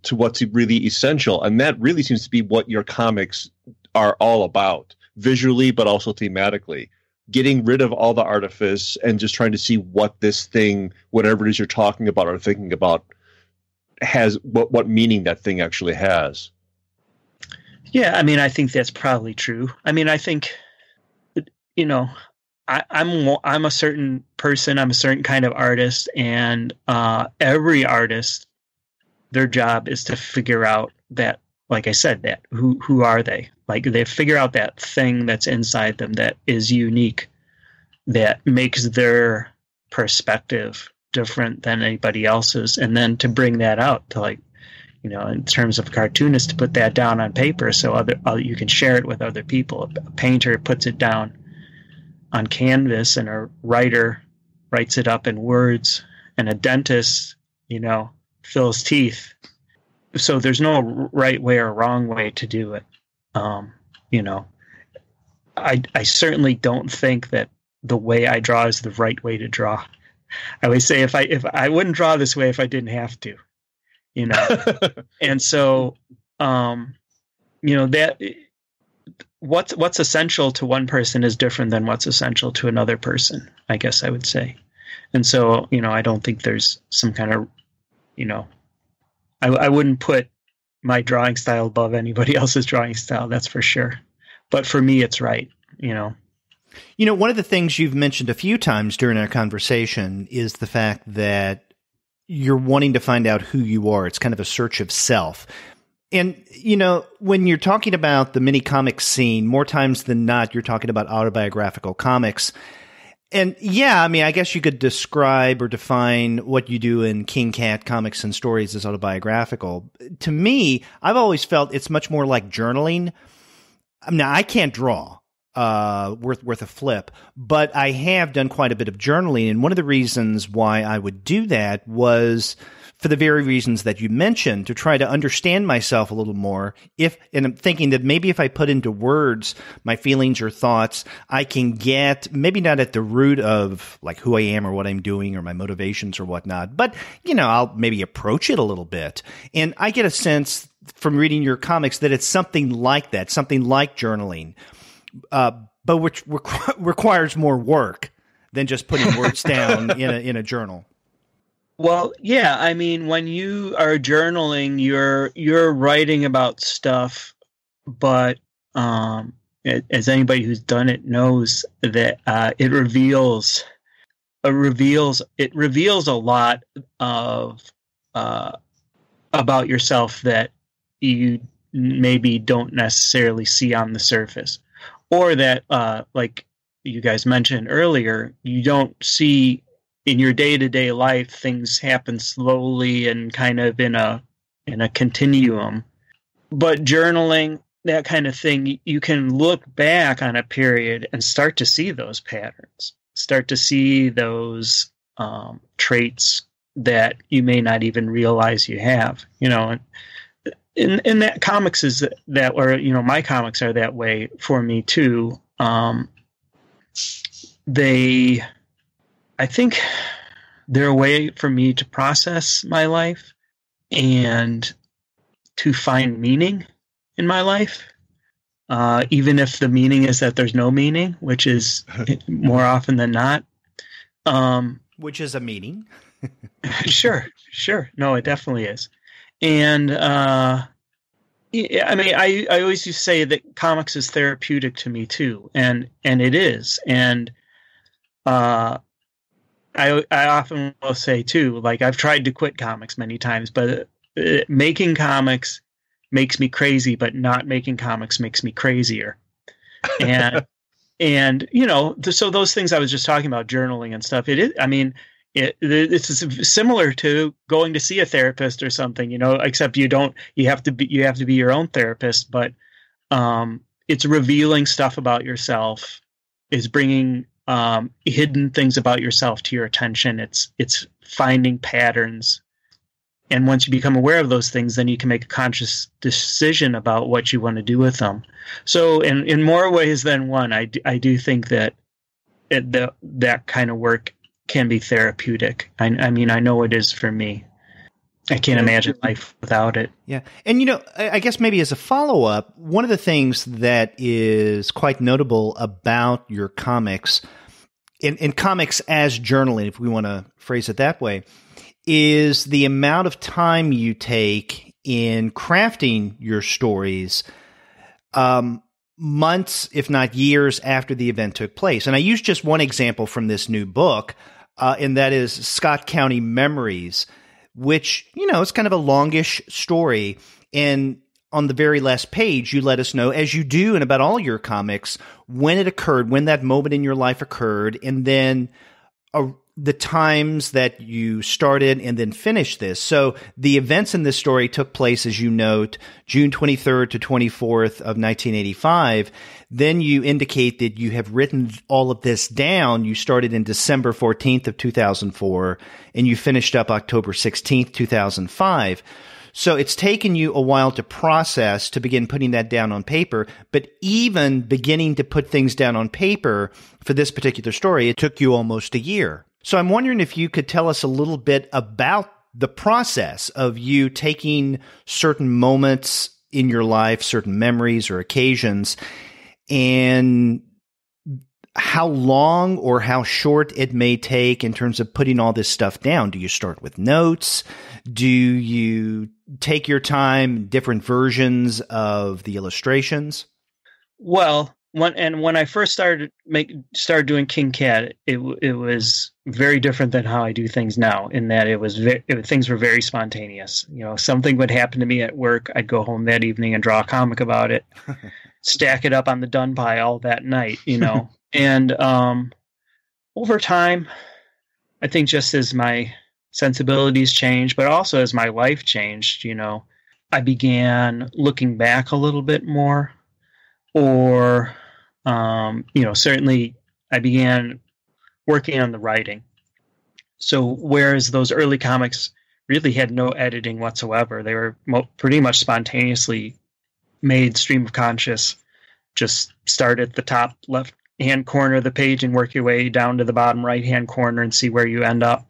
[SPEAKER 2] what's really essential, and that really seems to be what your comics are all about, visually but also thematically. Getting rid of all the artifice and just trying to see what this thing, whatever it is you're talking about or thinking about, has, what meaning that thing actually has.
[SPEAKER 3] Yeah, I mean, I think that's probably true. I mean, I think, I'm a certain person. I'm a certain kind of artist, and every artist, their job is to figure out that, like I said, that who are they? Like, they figure out that thing that's inside them that is unique, that makes their perspective different than anybody else's, and then to bring that out to, like, in terms of cartoonists, to put that down on paper so you can share it with other people. A painter puts it down on canvas, and a writer writes it up in words, and a dentist, fills teeth. So there's no right way or wrong way to do it. I certainly don't think that the way I draw is the right way to draw. I always say if I wouldn't draw this way if I didn't have to, and so, that what's essential to one person is different than what's essential to another person, I guess I would say. And so, I don't think there's some kind of, I wouldn't put my drawing style above anybody else's drawing style. That's for sure. But for me, it's right.
[SPEAKER 1] One of the things you've mentioned a few times during our conversation is the fact that you're wanting to find out who you are. It's kind of a search of self. And, when you're talking about the mini comic scene, more times than not, you're talking about autobiographical comics. And yeah, I mean, I guess you could describe or define what you do in King Cat Comics and Stories as autobiographical. To me, I've always felt it's much more like journaling. Now, I can't draw worth a flip, but I have done quite a bit of journaling. And one of the reasons why I would do that was for the very reasons that you mentioned, to try to understand myself a little more. And I'm thinking that maybe if I put into words my feelings or thoughts, I can get maybe not at the root of like who I am or what I'm doing or my motivations or whatnot, but I'll maybe approach it a little bit. And I get a sense from reading your comics that it's something like that, something like journaling, but which requires more work than just putting words down in a journal.
[SPEAKER 3] Well, yeah, I mean, when you are journaling, you're writing about stuff, but as anybody who's done it knows, that it reveals a lot of about yourself that you maybe don't necessarily see on the surface, or that like you guys mentioned earlier, you don't see in your day-to-day life, things happen slowly and kind of in a continuum. But journaling, that kind of thing, you can look back on a period and start to see those patterns, start to see those traits that you may not even realize you have, and that comics is that, or, my comics are that way for me too. I think they're a way for me to process my life and to find meaning in my life. Even if the meaning is that there's no meaning, which is more often than not.
[SPEAKER 1] Which is a meaning.
[SPEAKER 3] Sure. No, it definitely is. And I always used to say that comics is therapeutic to me too, and it is. And I often will say too, like, I've tried to quit comics many times, but making comics makes me crazy, but not making comics makes me crazier. And so those things I was just talking about, journaling and stuff, it is. I mean, it's similar to going to see a therapist or something, except you have to be your own therapist, but it's revealing stuff about yourself, is bringing hidden things about yourself to your attention. It's finding patterns. And once you become aware of those things, then you can make a conscious decision about what you want to do with them. So in more ways than one, I do think that that kind of work can be therapeutic. I mean, I know it is for me. I can't imagine life without it.
[SPEAKER 1] Yeah. And, I guess maybe as a follow-up, one of the things that is quite notable about your comics, in comics as journaling, if we want to phrase it that way, is the amount of time you take in crafting your stories months, if not years, after the event took place. And I use just one example from this new book, and that is Scott County Memories, which, it's kind of a longish story. And on the very last page, you let us know, as you do in about all your comics, when it occurred, when that moment in your life occurred, and then the times that you started and then finished this. So the events in this story took place, as you note, June 23rd to 24th of 1985. Then you indicate that you have written all of this down. You started in December 14th of 2004, and you finished up October 16th, 2005. So it's taken you a while to process, to begin putting that down on paper. But even beginning to put things down on paper for this particular story, it took you almost a year. So I'm wondering if you could tell us a little bit about the process of you taking certain moments in your life, certain memories or occasions, and how long or how short it may take in terms of putting all this stuff down. Do you start with notes? Do you take your time, different versions of the illustrations?
[SPEAKER 3] Well, when I first started doing King Cat, it was very different than how I do things now. In that things were very spontaneous. Something would happen to me at work. I'd go home that evening and draw a comic about it, stack it up on the done pile that night. And over time, I think just as my sensibilities changed, but also as my life changed, I began looking back a little bit more. Or, certainly I began working on the writing. So whereas those early comics really had no editing whatsoever, they were pretty much spontaneously made, stream of conscious. Just start at the top left-hand corner of the page and work your way down to the bottom right-hand corner and see where you end up.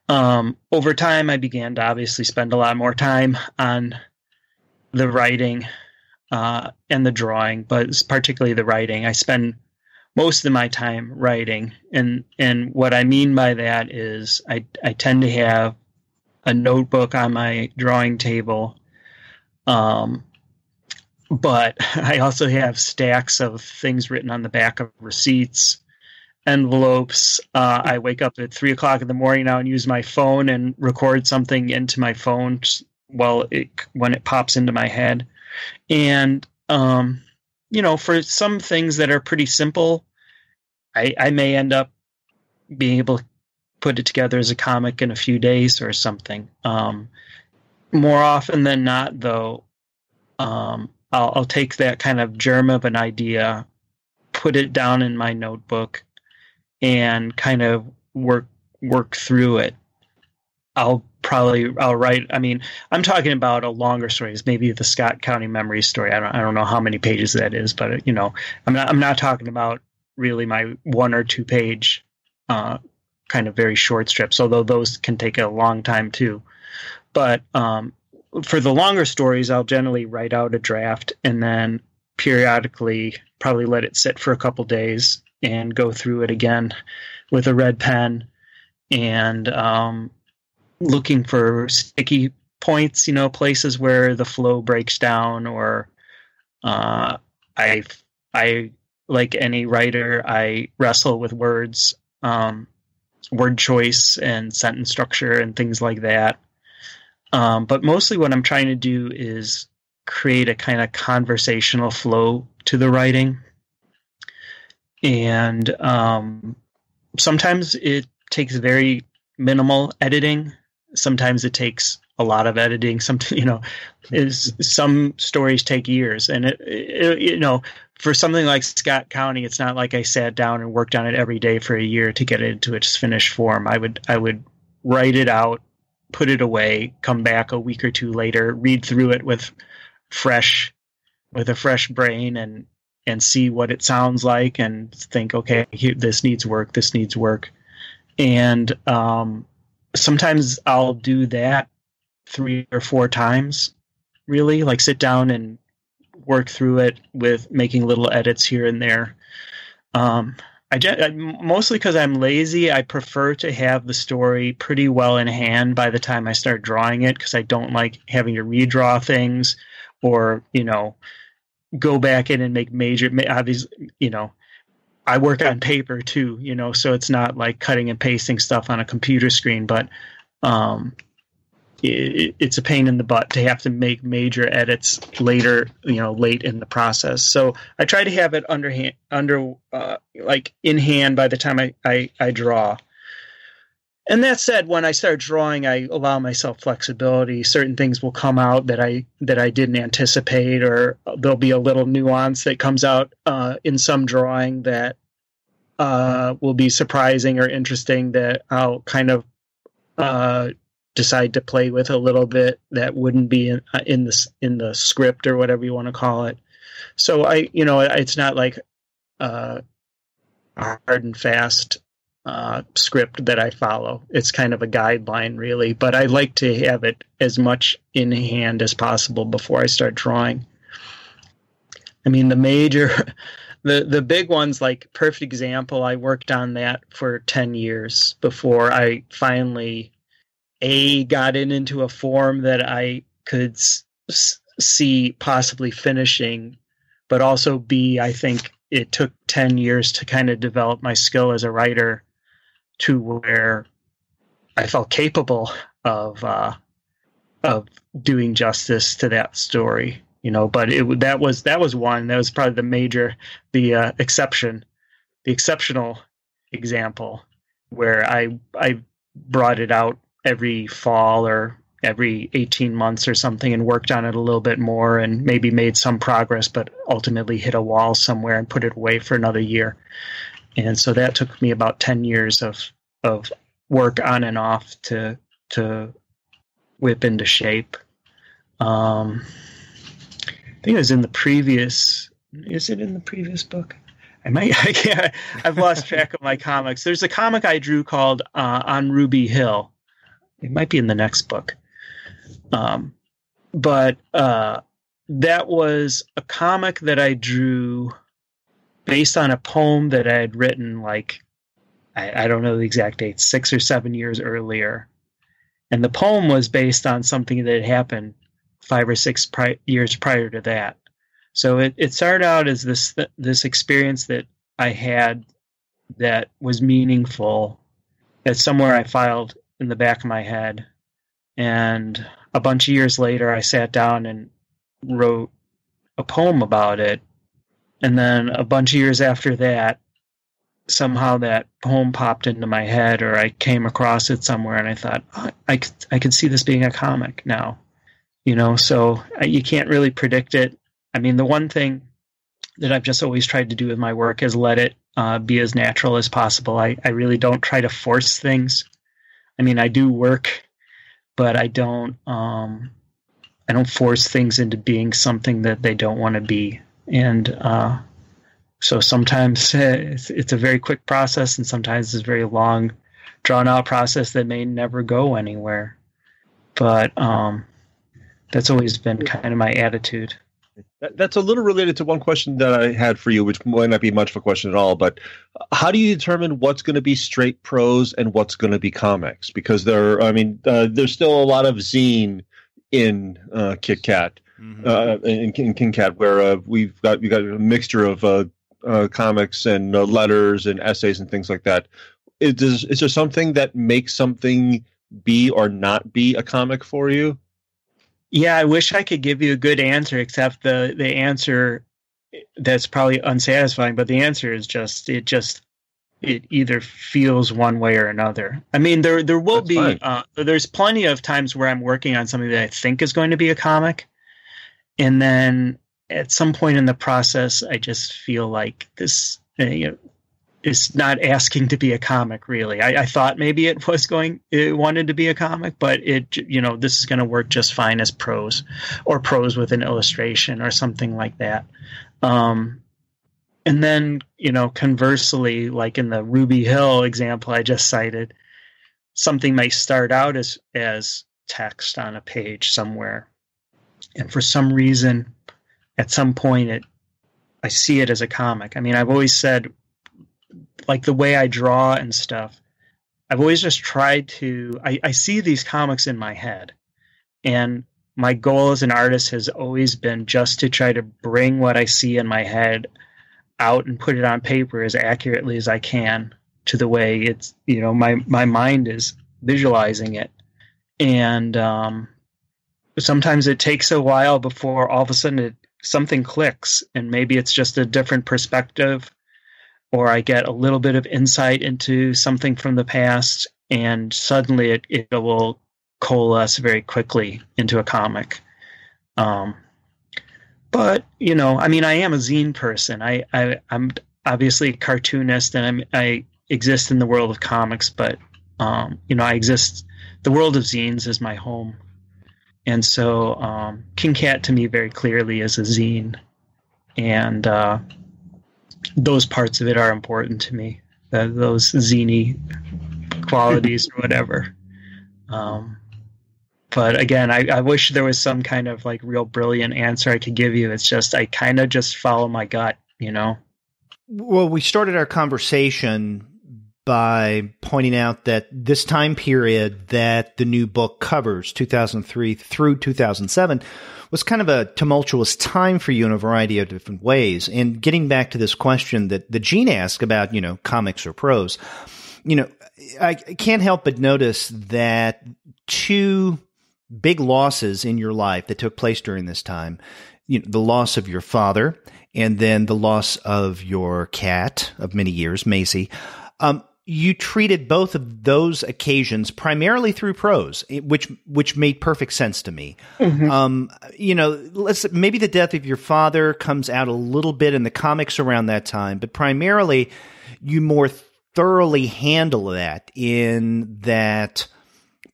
[SPEAKER 3] Over time, I began to obviously spend a lot more time on the writing and the drawing, but particularly the writing. I spend most of my time writing, and what I mean by that is I tend to have a notebook on my drawing table, but I also have stacks of things written on the back of receipts, envelopes. I wake up at 3:00 in the morning now and use my phone and record something into my phone when it pops into my head. And, for some things that are pretty simple, I may end up being able put it together as a comic in a few days or something. More often than not, though, I'll take that kind of germ of an idea, put it down in my notebook, and kind of work through it. I'll write. I mean, I'm talking about a longer story, maybe the Scott County Memories story. I don't know how many pages that is, but I'm not talking about really my 1 or 2 page kind of very short strips, although those can take a long time too. But for the longer stories, I'll generally write out a draft and then periodically probably let it sit for a couple days and go through it again with a red pen and looking for sticky points, places where the flow breaks down, or I like any writer, I wrestle with words, word choice and sentence structure and things like that. But mostly what I'm trying to do is create a kind of conversational flow to the writing. And sometimes it takes very minimal editing. Sometimes it takes a lot of editing. Some stories take years. And for something like Scott County, it's not like I sat down and worked on it every day for a year to get it into its finished form. I would write it out, put it away, come back a week or 2 later, read through it with a fresh brain and see what it sounds like and think, okay, this needs work. And sometimes I'll do that 3 or 4 times, really, like sit down and work through it with making little edits here and there. I mostly because I'm lazy, I prefer to have the story pretty well in hand by the time I start drawing it, because I don't like having to redraw things or, go back in and make major, obviously, I work on paper too, so it's not like cutting and pasting stuff on a computer screen, but it's a pain in the butt to have to make major edits later, late in the process. So I try to have it in hand by the time I draw. And that said, when I start drawing, I allow myself flexibility. Certain things will come out that I didn't anticipate, or there'll be a little nuance that comes out in some drawing that will be surprising or interesting that I'll kind of decide to play with a little bit that wouldn't be in the script or whatever you want to call it. So it's not like a hard and fast script that I follow. It's kind of a guideline, really, but I like to have it as much in hand as possible before I start drawing. I mean, the big ones, like Perfect Example, I worked on that for 10 years before I finally got it into a form that I could see possibly finishing, but also B, I think it took 10 years to kind of develop my skill as a writer to where I felt capable of doing justice to that story, but that was one. That was probably the exceptional example where I brought it out every fall or every 18 months or something and worked on it a little bit more and maybe made some progress, but ultimately hit a wall somewhere and put it away for another year. And so that took me about 10 years of work on and off to whip into shape. I think it was in the previous. Is it in the previous book? I can't. I've lost track of my comics. There's a comic I drew called On Ruby Hill. It might be in the next book. But that was a comic that I drew based on a poem that I had written, like, I don't know the exact date, 6 or 7 years earlier. And the poem was based on something that had happened 5 or 6 years prior to that. So it started out as this experience that I had that was meaningful, that somewhere I filed in the back of my head. And a bunch of years later, I sat down and wrote a poem about it. And then a bunch of years after that, somehow that poem popped into my head, or I came across it somewhere, and I thought, oh, I could see this being a comic now. So you can't really predict it. I mean, the one thing that I've just always tried to do with my work is let it be as natural as possible. I really don't try to force things. I mean, I do work, but I don't force things into being something that they don't want to be. And so sometimes it's a very quick process, and sometimes it's a very long, drawn-out process that may never go anywhere. But that's always been kind of my attitude.
[SPEAKER 2] That's a little related to one question that I had for you, which might not be much of a question at all, but how do you determine what's going to be straight prose and what's going to be comics? Because there's still a lot of zine in Kit Kat, in King Cat, where we've got a mixture of comics and letters and essays and things like that. Is there something that makes something be or not be a comic for you?
[SPEAKER 3] Yeah, I wish I could give you a good answer, except the answer that's probably unsatisfying, but the answer is it either feels one way or another. I mean, there will be there's plenty of times where I'm working on something that I think is going to be a comic, and then at some point in the process, I just feel like this is not asking to be a comic, really. I thought maybe it wanted to be a comic, but this is going to work just fine as prose, or prose with an illustration or something like that. And then, conversely, like in the Ruby Hill example I just cited, something may start out as text on a page somewhere. And for some reason, at some point, I see it as a comic. I mean, I've always said, like the way I draw and stuff, I've always just tried to, I see these comics in my head, and my goal as an artist has always been just to try to bring what I see in my head out and put it on paper as accurately as I can to the way it's, my mind is visualizing it. And sometimes it takes a while before all of a sudden something clicks, and maybe it's just a different perspective, or I get a little bit of insight into something from the past, and suddenly it will coalesce very quickly into a comic. But, I mean, I am a zine person. I'm obviously a cartoonist, and I exist in the world of comics, but, the world of zines is my home. And so King Cat to me very clearly is a zine. And those parts of it are important to me, those zine qualities or whatever. But again, I wish there was some kind of like real brilliant answer I could give you. It's just, I kind of just follow my gut,
[SPEAKER 1] Well, we started our conversation by pointing out that this time period that the new book covers, 2003 through 2007, was kind of a tumultuous time for you in a variety of different ways. And getting back to this question that Gene asked about, comics or prose, I can't help but notice that two big losses in your life that took place during this time, the loss of your father and then the loss of your cat of many years, Macy, you treated both of those occasions primarily through prose, which made perfect sense to me. Mm-hmm. Maybe the death of your father comes out a little bit in the comics around that time, but primarily you more thoroughly handle that in that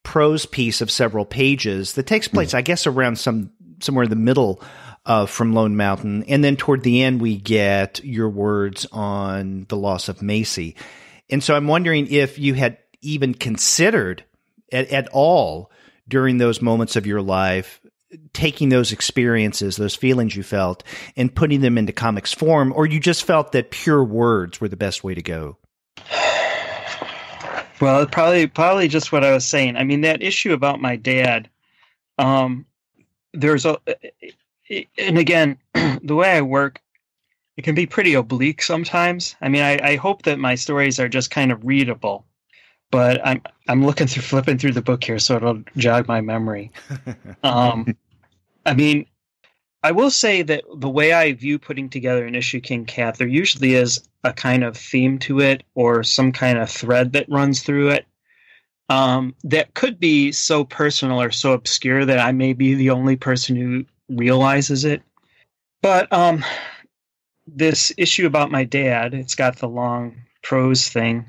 [SPEAKER 1] prose piece of several pages that takes place, I guess, around somewhere in the middle From Lone Mountain, and then toward the end we get your words on the loss of Macy. And so I'm wondering if you had even considered at all during those moments of your life, taking those experiences, those feelings you felt, and putting them into comics form, or you just felt that pure words were the best way to go?
[SPEAKER 3] Well, probably just what I was saying. I mean, that issue about my dad, and again, the way I work, it can be pretty oblique sometimes. I mean, I hope that my stories are just kind of readable, but I'm flipping through the book here, so it'll jog my memory. I mean, I will say that the way I view putting together an issue King Cat, there usually is a kind of theme to it or some kind of thread that runs through it. That could be so personal or so obscure that I may be the only person who realizes it. But this issue about my dad, it's got the long prose thing.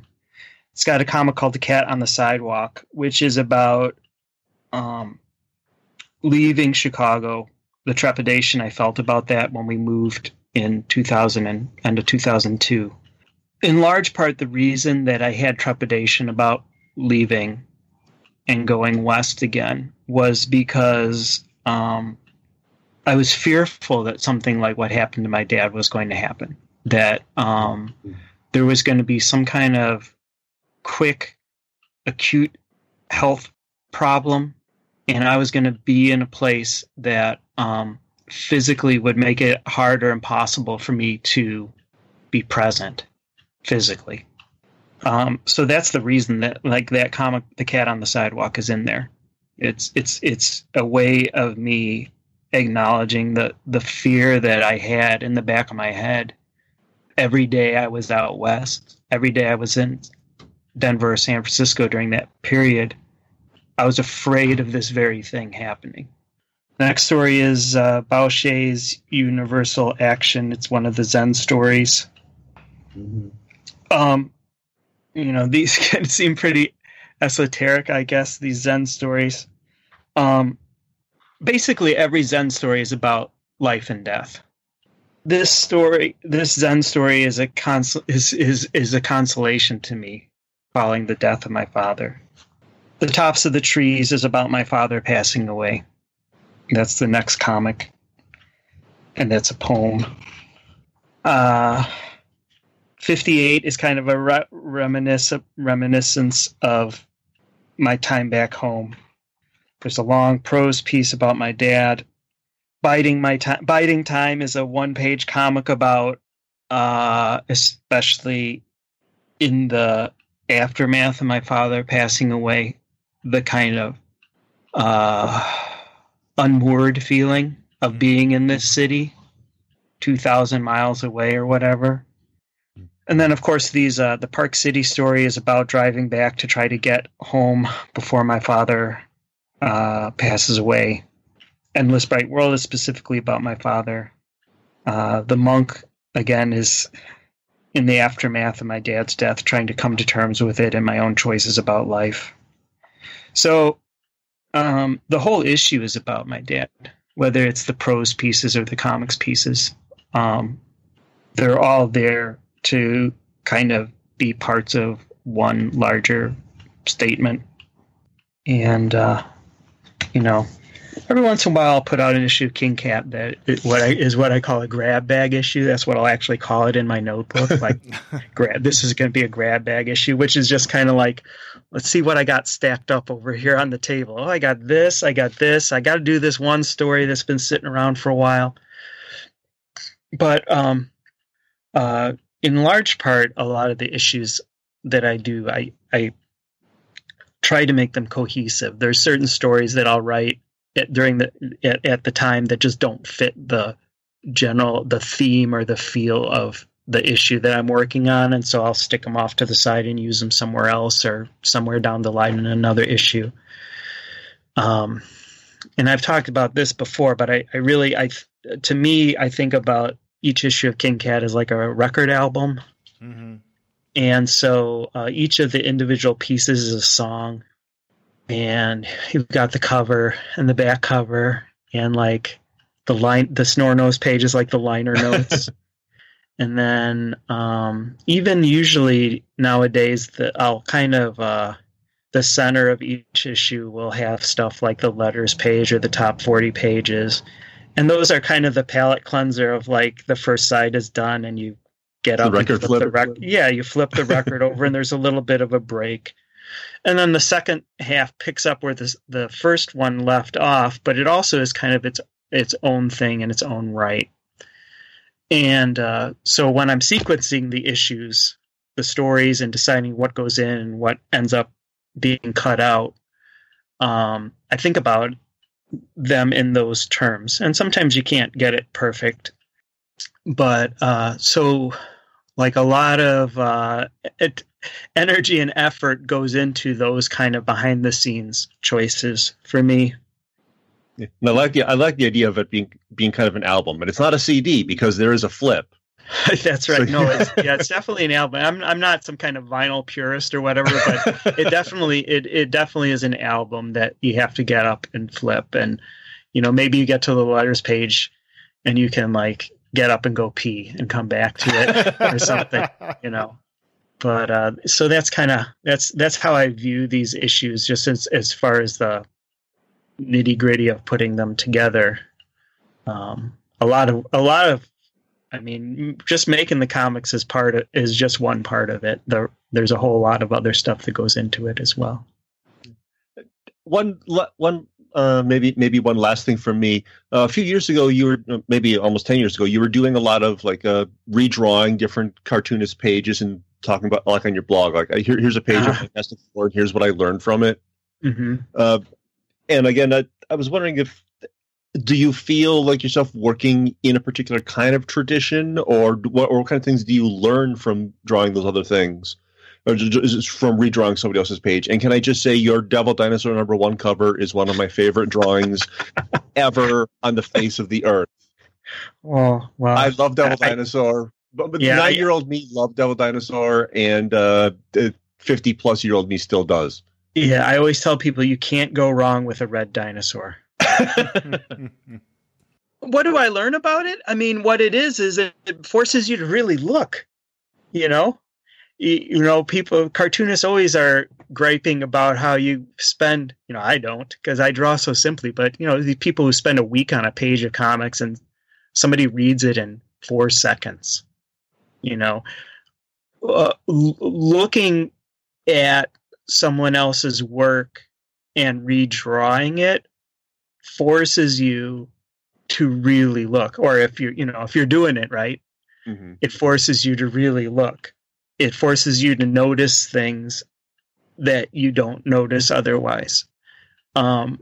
[SPEAKER 3] It's got a comic called The Cat on the Sidewalk, which is about leaving Chicago, the trepidation I felt about that when we moved in 2000 and end of 2002. In large part, the reason that I had trepidation about leaving and going west again was because I was fearful that something like what happened to my dad was going to happen, that there was going to be some kind of quick, acute health problem, and I was going to be in a place that physically would make it hard or impossible for me to be present physically. So that's the reason that, like, that comic, The Cat on the Sidewalk, is in there. It's a way of me acknowledging the fear that I had in the back of my head every day I was out west, every day I was in Denver or San Francisco during that period. I was afraid of this very thing happening. The next story is Bauchet's Universal Action. It's one of the Zen stories. Mm-hmm. These can seem pretty esoteric, I guess, these Zen stories. Basically, every Zen story is about life and death. This Zen story is a consolation to me following the death of my father. The Tops of the Trees is about my father passing away. That's the next comic. And that's a poem. 58 is kind of a reminiscence of my time back home. There's a long prose piece about my dad. Biding Time is a one-page comic about, especially in the aftermath of my father passing away, the kind of unmoored feeling of being in this city 2,000 miles away or whatever. And then, of course, the Park City story is about driving back to try to get home before my father passes away. Endless Bright World is specifically about my father. The Monk, again, is in the aftermath of my dad's death, trying to come to terms with it and my own choices about life. So the whole issue is about my dad, whether it's the prose pieces or the comics pieces. They're all there to kind of be parts of one larger statement. And, every once in a while I'll put out an issue of King Cat that is what I call a grab bag issue. That's what I'll actually call it in my notebook. Like, this is going to be a grab bag issue, which is just kind of like, let's see what I got stacked up over here on the table. Oh, I got this. I got to do this one story that's been sitting around for a while. But in large part, a lot of the issues that I do, I try to make them cohesive. There's certain stories that I'll write at the time that just don't fit the theme or the feel of the issue that I'm working on, and so I'll stick them off to the side and use them somewhere else or somewhere down the line in another issue. And I've talked about this before, but I think about each issue of King Cat as like a record album. Mm-hmm. And so each of the individual pieces is a song. And you've got the cover and the back cover, and like the snore nose page is like the liner notes. And then even usually nowadays, I'll kind of the center of each issue will have stuff like the letters page or the top 40 pages. And those are kind of the palette cleanser of like the first side is done and you get up and flip the record. Yeah, you flip the record over and there's a little bit of a break. And then the second half picks up where the first one left off, but it also is kind of its own thing in its own right. And so when I'm sequencing the issues, the stories, and deciding what goes in and what ends up being cut out, I think about them in those terms. And sometimes you can't get it perfect. But so like a lot of energy and effort goes into those kind of behind the scenes choices for me.
[SPEAKER 2] Yeah. And I like the idea of it being kind of an album, but it's not a CD because there is a flip.
[SPEAKER 3] That's right. No, it's definitely an album. I'm not some kind of vinyl purist or whatever, but it definitely is an album that you have to get up and flip. And, maybe you get to the letters page and you can like get up and go pee and come back to it or something, But so that's that's how I view these issues, just as far as the nitty gritty of putting them together. A lot of, I mean, just making the comics is just one part of it. There's a whole lot of other stuff that goes into it as well.
[SPEAKER 2] Maybe one last thing from me. A few years ago, you were maybe almost 10 years ago, you were doing a lot of like redrawing different cartoonist pages and talking about like on your blog, like here's a page of Fantastic Four, and here's what I learned from it.
[SPEAKER 3] Mm-hmm.
[SPEAKER 2] And again, I was wondering do you feel like yourself working in a particular kind of tradition, or what kind of things do you learn from drawing those other things, or is it from redrawing somebody else's page? And can I just say your Devil Dinosaur #1 cover is one of my favorite drawings ever on the face of the earth.
[SPEAKER 3] Well,
[SPEAKER 2] I love Devil Dinosaur, but 9-year-old me loved Devil Dinosaur, and 50-plus-year-old me still does.
[SPEAKER 3] Yeah, I always tell people you can't go wrong with a red dinosaur. What do I learn about it? I mean, what it is it forces you to really look. People, cartoonists always are griping about how you spend. I don't, because I draw so simply. But these people who spend a week on a page of comics and somebody reads it in 4 seconds. Looking at someone else's work and redrawing it forces you to really look. Or if you're doing it right, mm-hmm. It forces you to really look. It forces you to notice things that you don't notice otherwise. All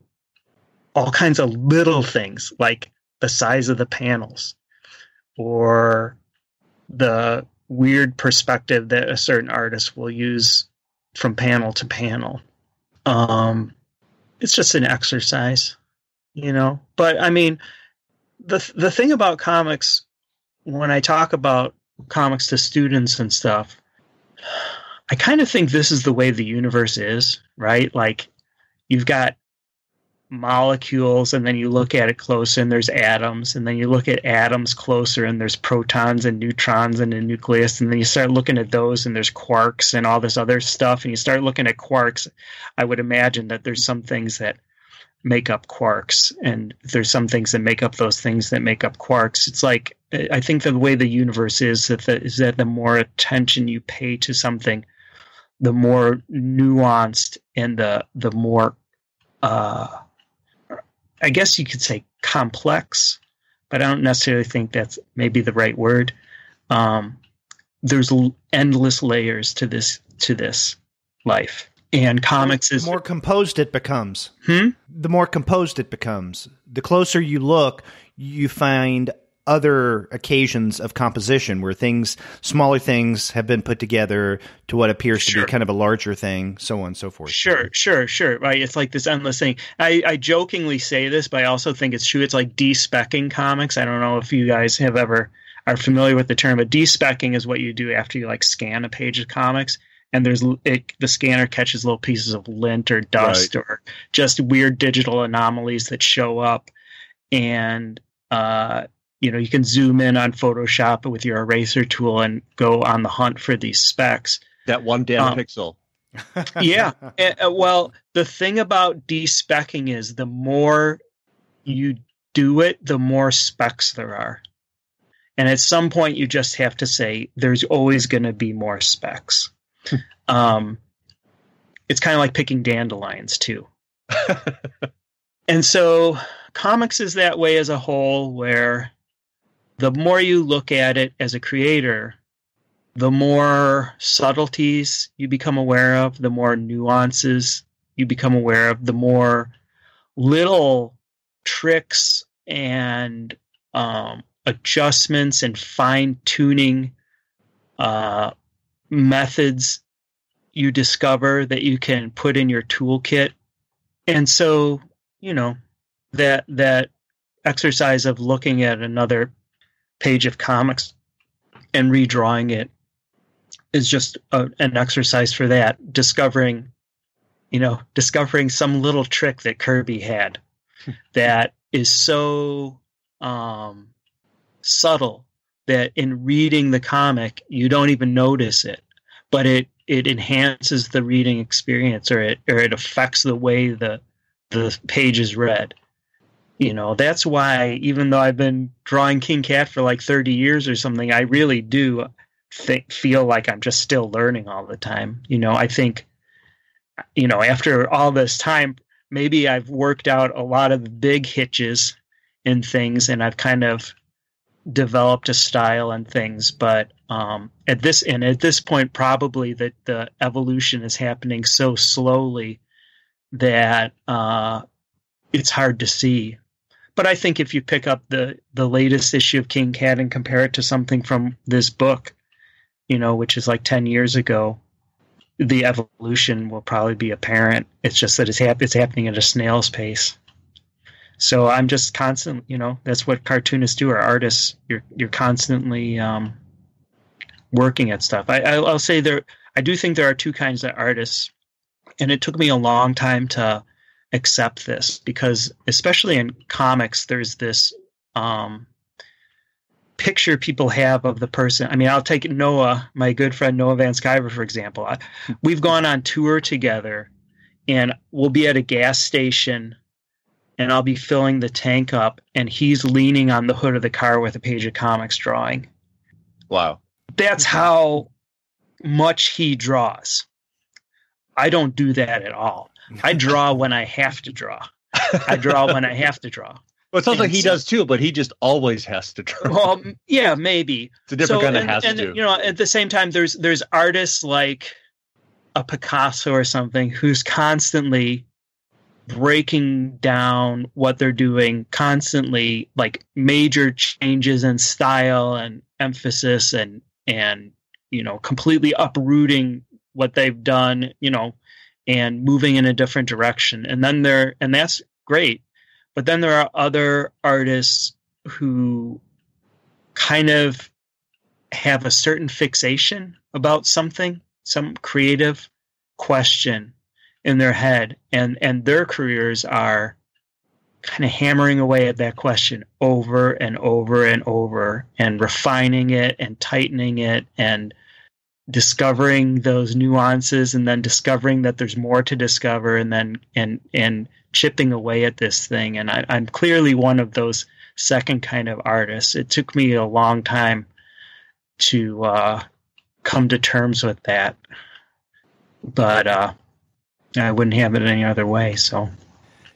[SPEAKER 3] kinds of little things, like the size of the panels or the weird perspective that a certain artist will use from panel to panel. It's just an exercise, But I mean, the thing about comics, when I talk about comics to students and stuff, I kind of think this is the way the universe is, right? Like, you've got molecules, and then you look at it closer and there's atoms, and then you look at atoms closer and there's protons and neutrons and a nucleus, and then you start looking at those and there's quarks and all this other stuff, and you start looking at quarks. I would imagine that there's some things that make up quarks, and there's some things that make up those things that make up quarks. It's like, I think the way the universe is that the more attention you pay to something, the more nuanced and the more I guess you could say complex, but I don't necessarily think that's maybe the right word. There's endless layers to this life, and comics is
[SPEAKER 1] the more composed it becomes. The more composed it becomes. The closer you look, you find other occasions of composition where smaller things have been put together to what appears to be kind of a larger thing, so on and so forth.
[SPEAKER 3] Sure. Right. It's like this endless thing. I jokingly say this, but I also think it's true. It's like de-specking comics. I don't know if you guys are familiar with the term, but de-specking is what you do after you like scan a page of comics, and the scanner catches little pieces of lint or dust or just weird digital anomalies that show up, and you can zoom in on Photoshop with your eraser tool and go on the hunt for these specks.
[SPEAKER 2] That one damn pixel.
[SPEAKER 3] Yeah. Well, the thing about de-specking is the more you do it, the more specks there are. And at some point, you just have to say, there's always going to be more specks. It's kind of like picking dandelions, too. And so comics is that way as a whole, where the more you look at it as a creator, the more subtleties you become aware of, the more nuances you become aware of, the more little tricks and adjustments and fine-tuning methods you discover that you can put in your toolkit. And so, that exercise of looking at another page of comics and redrawing it is just an exercise for that, discovering some little trick that Kirby had that is so subtle that in reading the comic, you don't even notice it, but it enhances the reading experience, or it affects the way the page is read. That's why, even though I've been drawing King Cat for like 30 years or something, I really do feel like I'm just still learning all the time. I think, after all this time, maybe I've worked out a lot of the big hitches in things, and I've kind of developed a style and things. But at this point, probably that the evolution is happening so slowly that it's hard to see. But I think if you pick up the latest issue of King Cat and compare it to something from this book, which is like 10 years ago, the evolution will probably be apparent. It's just that it's happening at a snail's pace. So I'm just constantly, that's what cartoonists do, or artists. You're constantly working at stuff. I'll say I do think there are two kinds of artists, and it took me a long time to accept this, because especially in comics, there's this picture people have of the person. I mean, I'll take Noah, my good friend Noah Van Sciver, for example. We've gone on tour together, and we'll be at a gas station, and I'll be filling the tank up, and he's leaning on the hood of the car with a page of comics drawing.
[SPEAKER 2] Wow.
[SPEAKER 3] That's how much he draws. I don't do that at all. I draw when I have to draw.
[SPEAKER 2] Well, it sounds like he does too, but he just always has to draw.
[SPEAKER 3] Well, yeah, maybe.
[SPEAKER 2] It's a different kind of has to.
[SPEAKER 3] At the same time, there's artists like a Picasso or something who's constantly breaking down what they're doing, constantly like major changes in style and emphasis, and completely uprooting what they've done, and moving in a different direction. And that's great. But then there are other artists who kind of have a certain fixation about something, some creative question in their head, and their careers are kind of hammering away at that question over and over and over, and refining it and tightening it and discovering those nuances, and then discovering that there's more to discover, and then and chipping away at this thing. And I'm clearly one of those second kind of artists. It took me a long time to come to terms with that, but I wouldn't have it any other way. So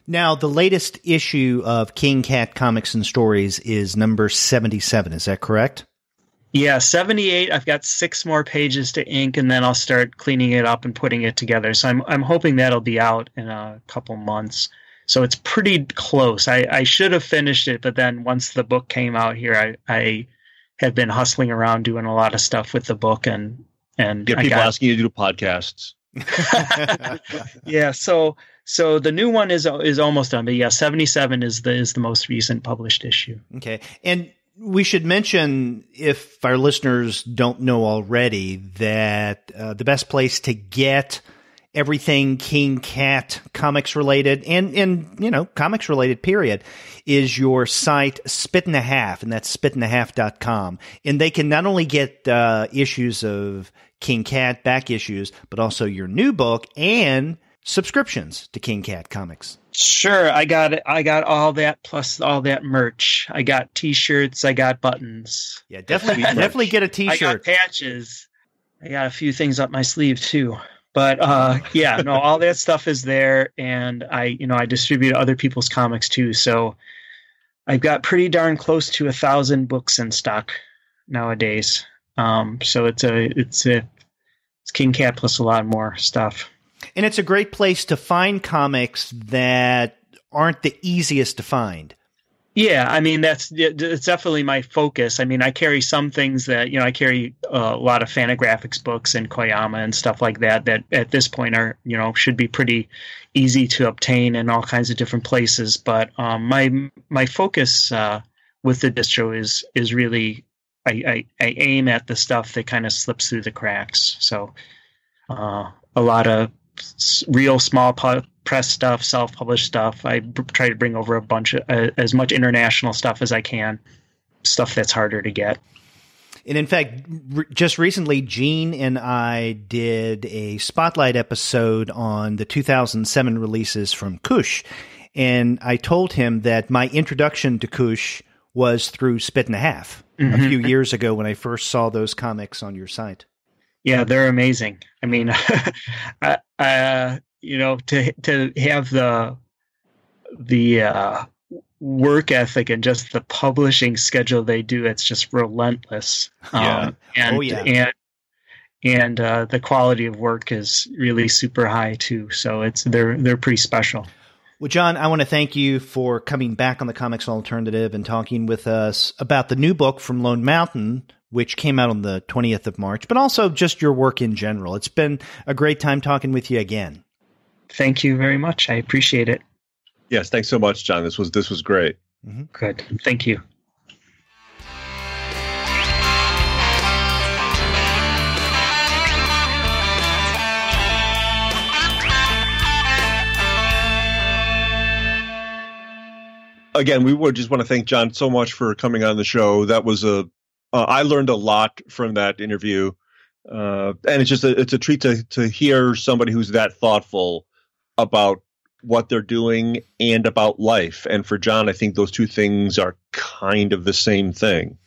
[SPEAKER 1] now the latest issue of King Cat Comics and Stories is number 77. Is that correct?
[SPEAKER 3] Yeah, 78. I've got 6 more pages to ink, and then I'll start cleaning it up and putting it together. So I'm hoping that'll be out in a couple months. So it's pretty close. I should have finished it, but then once the book came out here, I had been hustling around doing a lot of stuff with the book, and
[SPEAKER 2] get people asking you to do podcasts.
[SPEAKER 3] Yeah. So the new one is almost done, but yeah, 77 is the most recent published issue.
[SPEAKER 1] Okay, and we should mention, if our listeners don't know already, that the best place to get everything King Cat comics related and comics related period is your site Spit and a Half, and that's spitandahaf.com. And they can not only get issues of King Cat, back issues, but also your new book and subscriptions to King Cat comics.
[SPEAKER 3] Sure, I got it. I got all that plus all that merch. I got T-shirts. I got buttons.
[SPEAKER 1] Yeah, definitely get a T-shirt.
[SPEAKER 3] I got patches. I got a few things up my sleeve too. But yeah, no, all that stuff is there, and I distribute other people's comics too. So I've got pretty darn close to 1,000 books in stock nowadays. So it's King Cat plus a lot more stuff.
[SPEAKER 1] And it's a great place to find comics that aren't the easiest to find.
[SPEAKER 3] Yeah, I mean, it's definitely my focus. I mean, I carry some things that, I carry a lot of Fantagraphics books and Koyama and stuff like that at this point are, should be pretty easy to obtain in all kinds of different places. But my focus with the distro is really, I aim at the stuff that kind of slips through the cracks. So a lot of real small press stuff, self-published stuff. I try to bring over a bunch of as much international stuff as I can, stuff that's harder to get.
[SPEAKER 1] And in fact, just recently, Gene and I did a spotlight episode on the 2007 releases from Kush. And I told him that my introduction to Kush was through Spit and a Half a few years ago when I first saw those comics on your site.
[SPEAKER 3] Yeah, they're amazing. I mean, to have the work ethic and just the publishing schedule they do, it's just relentless.
[SPEAKER 2] Yeah.
[SPEAKER 3] And the quality of work is really super high too. So they're pretty special.
[SPEAKER 1] Well, John, I want to thank you for coming back on the Comics Alternative and talking with us about the new book from Lone Mountain, which came out on the 20th of March, but also just your work in general. It's been a great time talking with you again.
[SPEAKER 3] Thank you very much. I appreciate it.
[SPEAKER 2] Yes, thanks so much, John. This was great.
[SPEAKER 1] Mm-hmm.
[SPEAKER 3] Good. Thank you.
[SPEAKER 2] Again, we would just want to thank John so much for coming on the show. That was I learned a lot from that interview, and it's a treat to hear somebody who's that thoughtful about what they're doing and about life. And for John, I think those two things are kind of the same thing.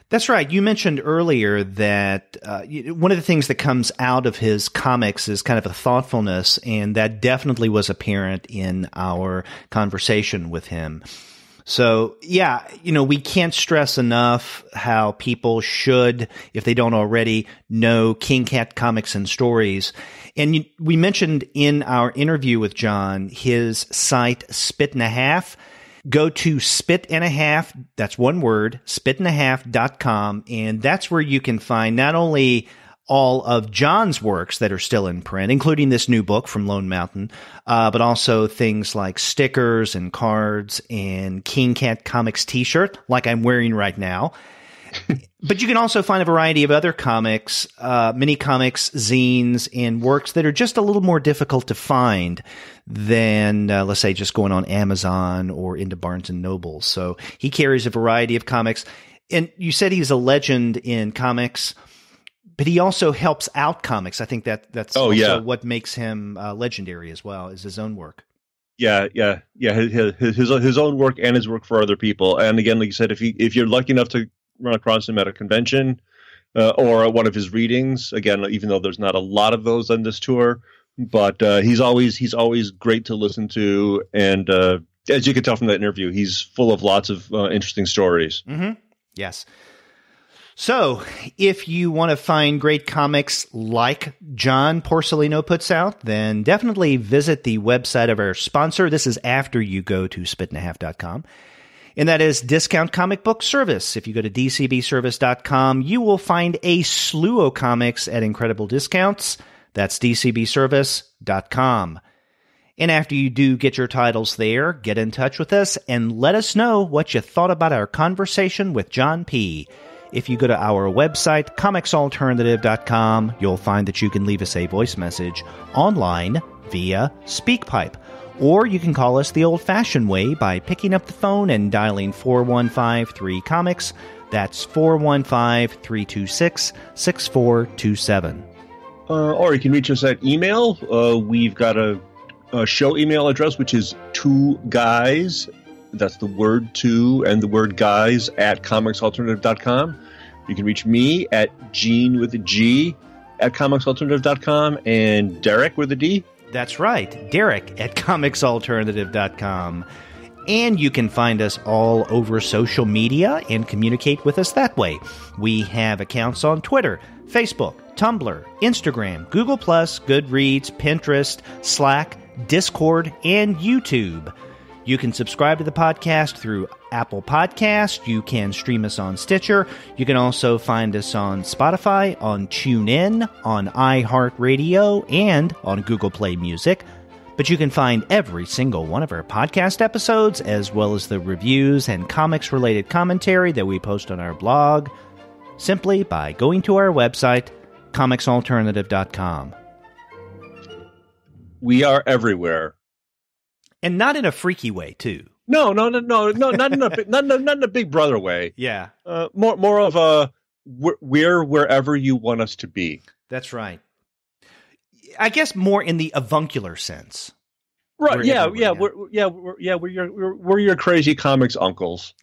[SPEAKER 1] That's right. You mentioned earlier that one of the things that comes out of his comics is kind of a thoughtfulness, and that definitely was apparent in our conversation with him. So, yeah, we can't stress enough how people should, if they don't already, know King Cat Comics and Stories. And we mentioned in our interview with John his site, Spit and a Half. Go to Spit and a Half, that's one word, spitandahaf.com, and that's where you can find not only all of John's works that are still in print, including this new book from Lone Mountain, but also things like stickers and cards and King Cat Comics t-shirt, like I'm wearing right now. But you can also find a variety of other comics, mini comics, zines, and works that are just a little more difficult to find than, let's say, just going on Amazon or into Barnes & Noble. So he carries a variety of comics. And you said he's a legend in comics, but he also helps out comics. I think that's what makes him legendary as well, is his own work.
[SPEAKER 2] Yeah. His own work and his work for other people. And again, like you said, if you're lucky enough to run across him at a convention or at one of his readings, again, even though there's not a lot of those on this tour, but he's always great to listen to. And as you can tell from that interview, he's full of lots of interesting stories.
[SPEAKER 1] Mm-hmm. Yes. So if you want to find great comics like John Porcellino puts out, then definitely visit the website of our sponsor. This is after you go to spitandahaf.com. And that is Discount Comic Book Service. If you go to dcbservice.com, you will find a slew of comics at incredible discounts. That's dcbservice.com. And after you do get your titles there, get in touch with us and let us know what you thought about our conversation with John P. If you go to our website, comicsalternative.com, you'll find that you can leave us a voice message online via SpeakPipe. Or you can call us the old-fashioned way by picking up the phone and dialing 4153-COMICS. That's 415-326-6427.
[SPEAKER 2] Or you can reach us at email. We've got a show email address, which is 2guys. That's the word 2 and the word guys at comicsalternative.com. You can reach me at Gene with a G at comicsalternative.com and Derek with a D.
[SPEAKER 1] That's right, Derek at comicsalternative.com. And you can find us all over social media and communicate with us that way. We have accounts on Twitter, Facebook, Tumblr, Instagram, Google+, Goodreads, Pinterest, Slack, Discord, and YouTube. You can subscribe to the podcast through Apple Podcast. You can stream us on Stitcher. You can also find us on Spotify, on TuneIn, on iHeartRadio, and on Google Play Music. But you can find every single one of our podcast episodes, as well as the reviews and comics-related commentary that we post on our blog, simply by going to our website, comicsalternative.com.
[SPEAKER 2] We are everywhere.
[SPEAKER 1] And not in a freaky way, too.
[SPEAKER 2] No, not in a Big Brother way.
[SPEAKER 1] Yeah.
[SPEAKER 2] More of a we're wherever you want us to be.
[SPEAKER 1] That's right. I guess more in the avuncular sense.
[SPEAKER 2] Right?
[SPEAKER 1] We're
[SPEAKER 2] We're your crazy comics uncles.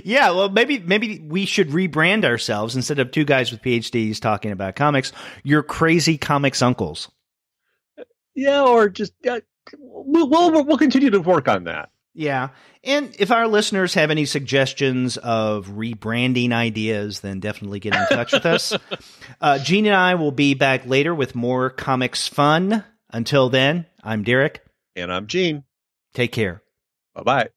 [SPEAKER 1] Yeah, well, maybe we should rebrand ourselves instead of two guys with PhDs talking about comics. Your crazy comics uncles.
[SPEAKER 2] Yeah, or just we'll continue to work on that.
[SPEAKER 1] Yeah, and if our listeners have any suggestions of rebranding ideas, then definitely get in touch with us. Gene and I will be back later with more comics fun. Until then, I'm Derek.
[SPEAKER 2] And I'm Gene.
[SPEAKER 1] Take care.
[SPEAKER 2] Bye-bye.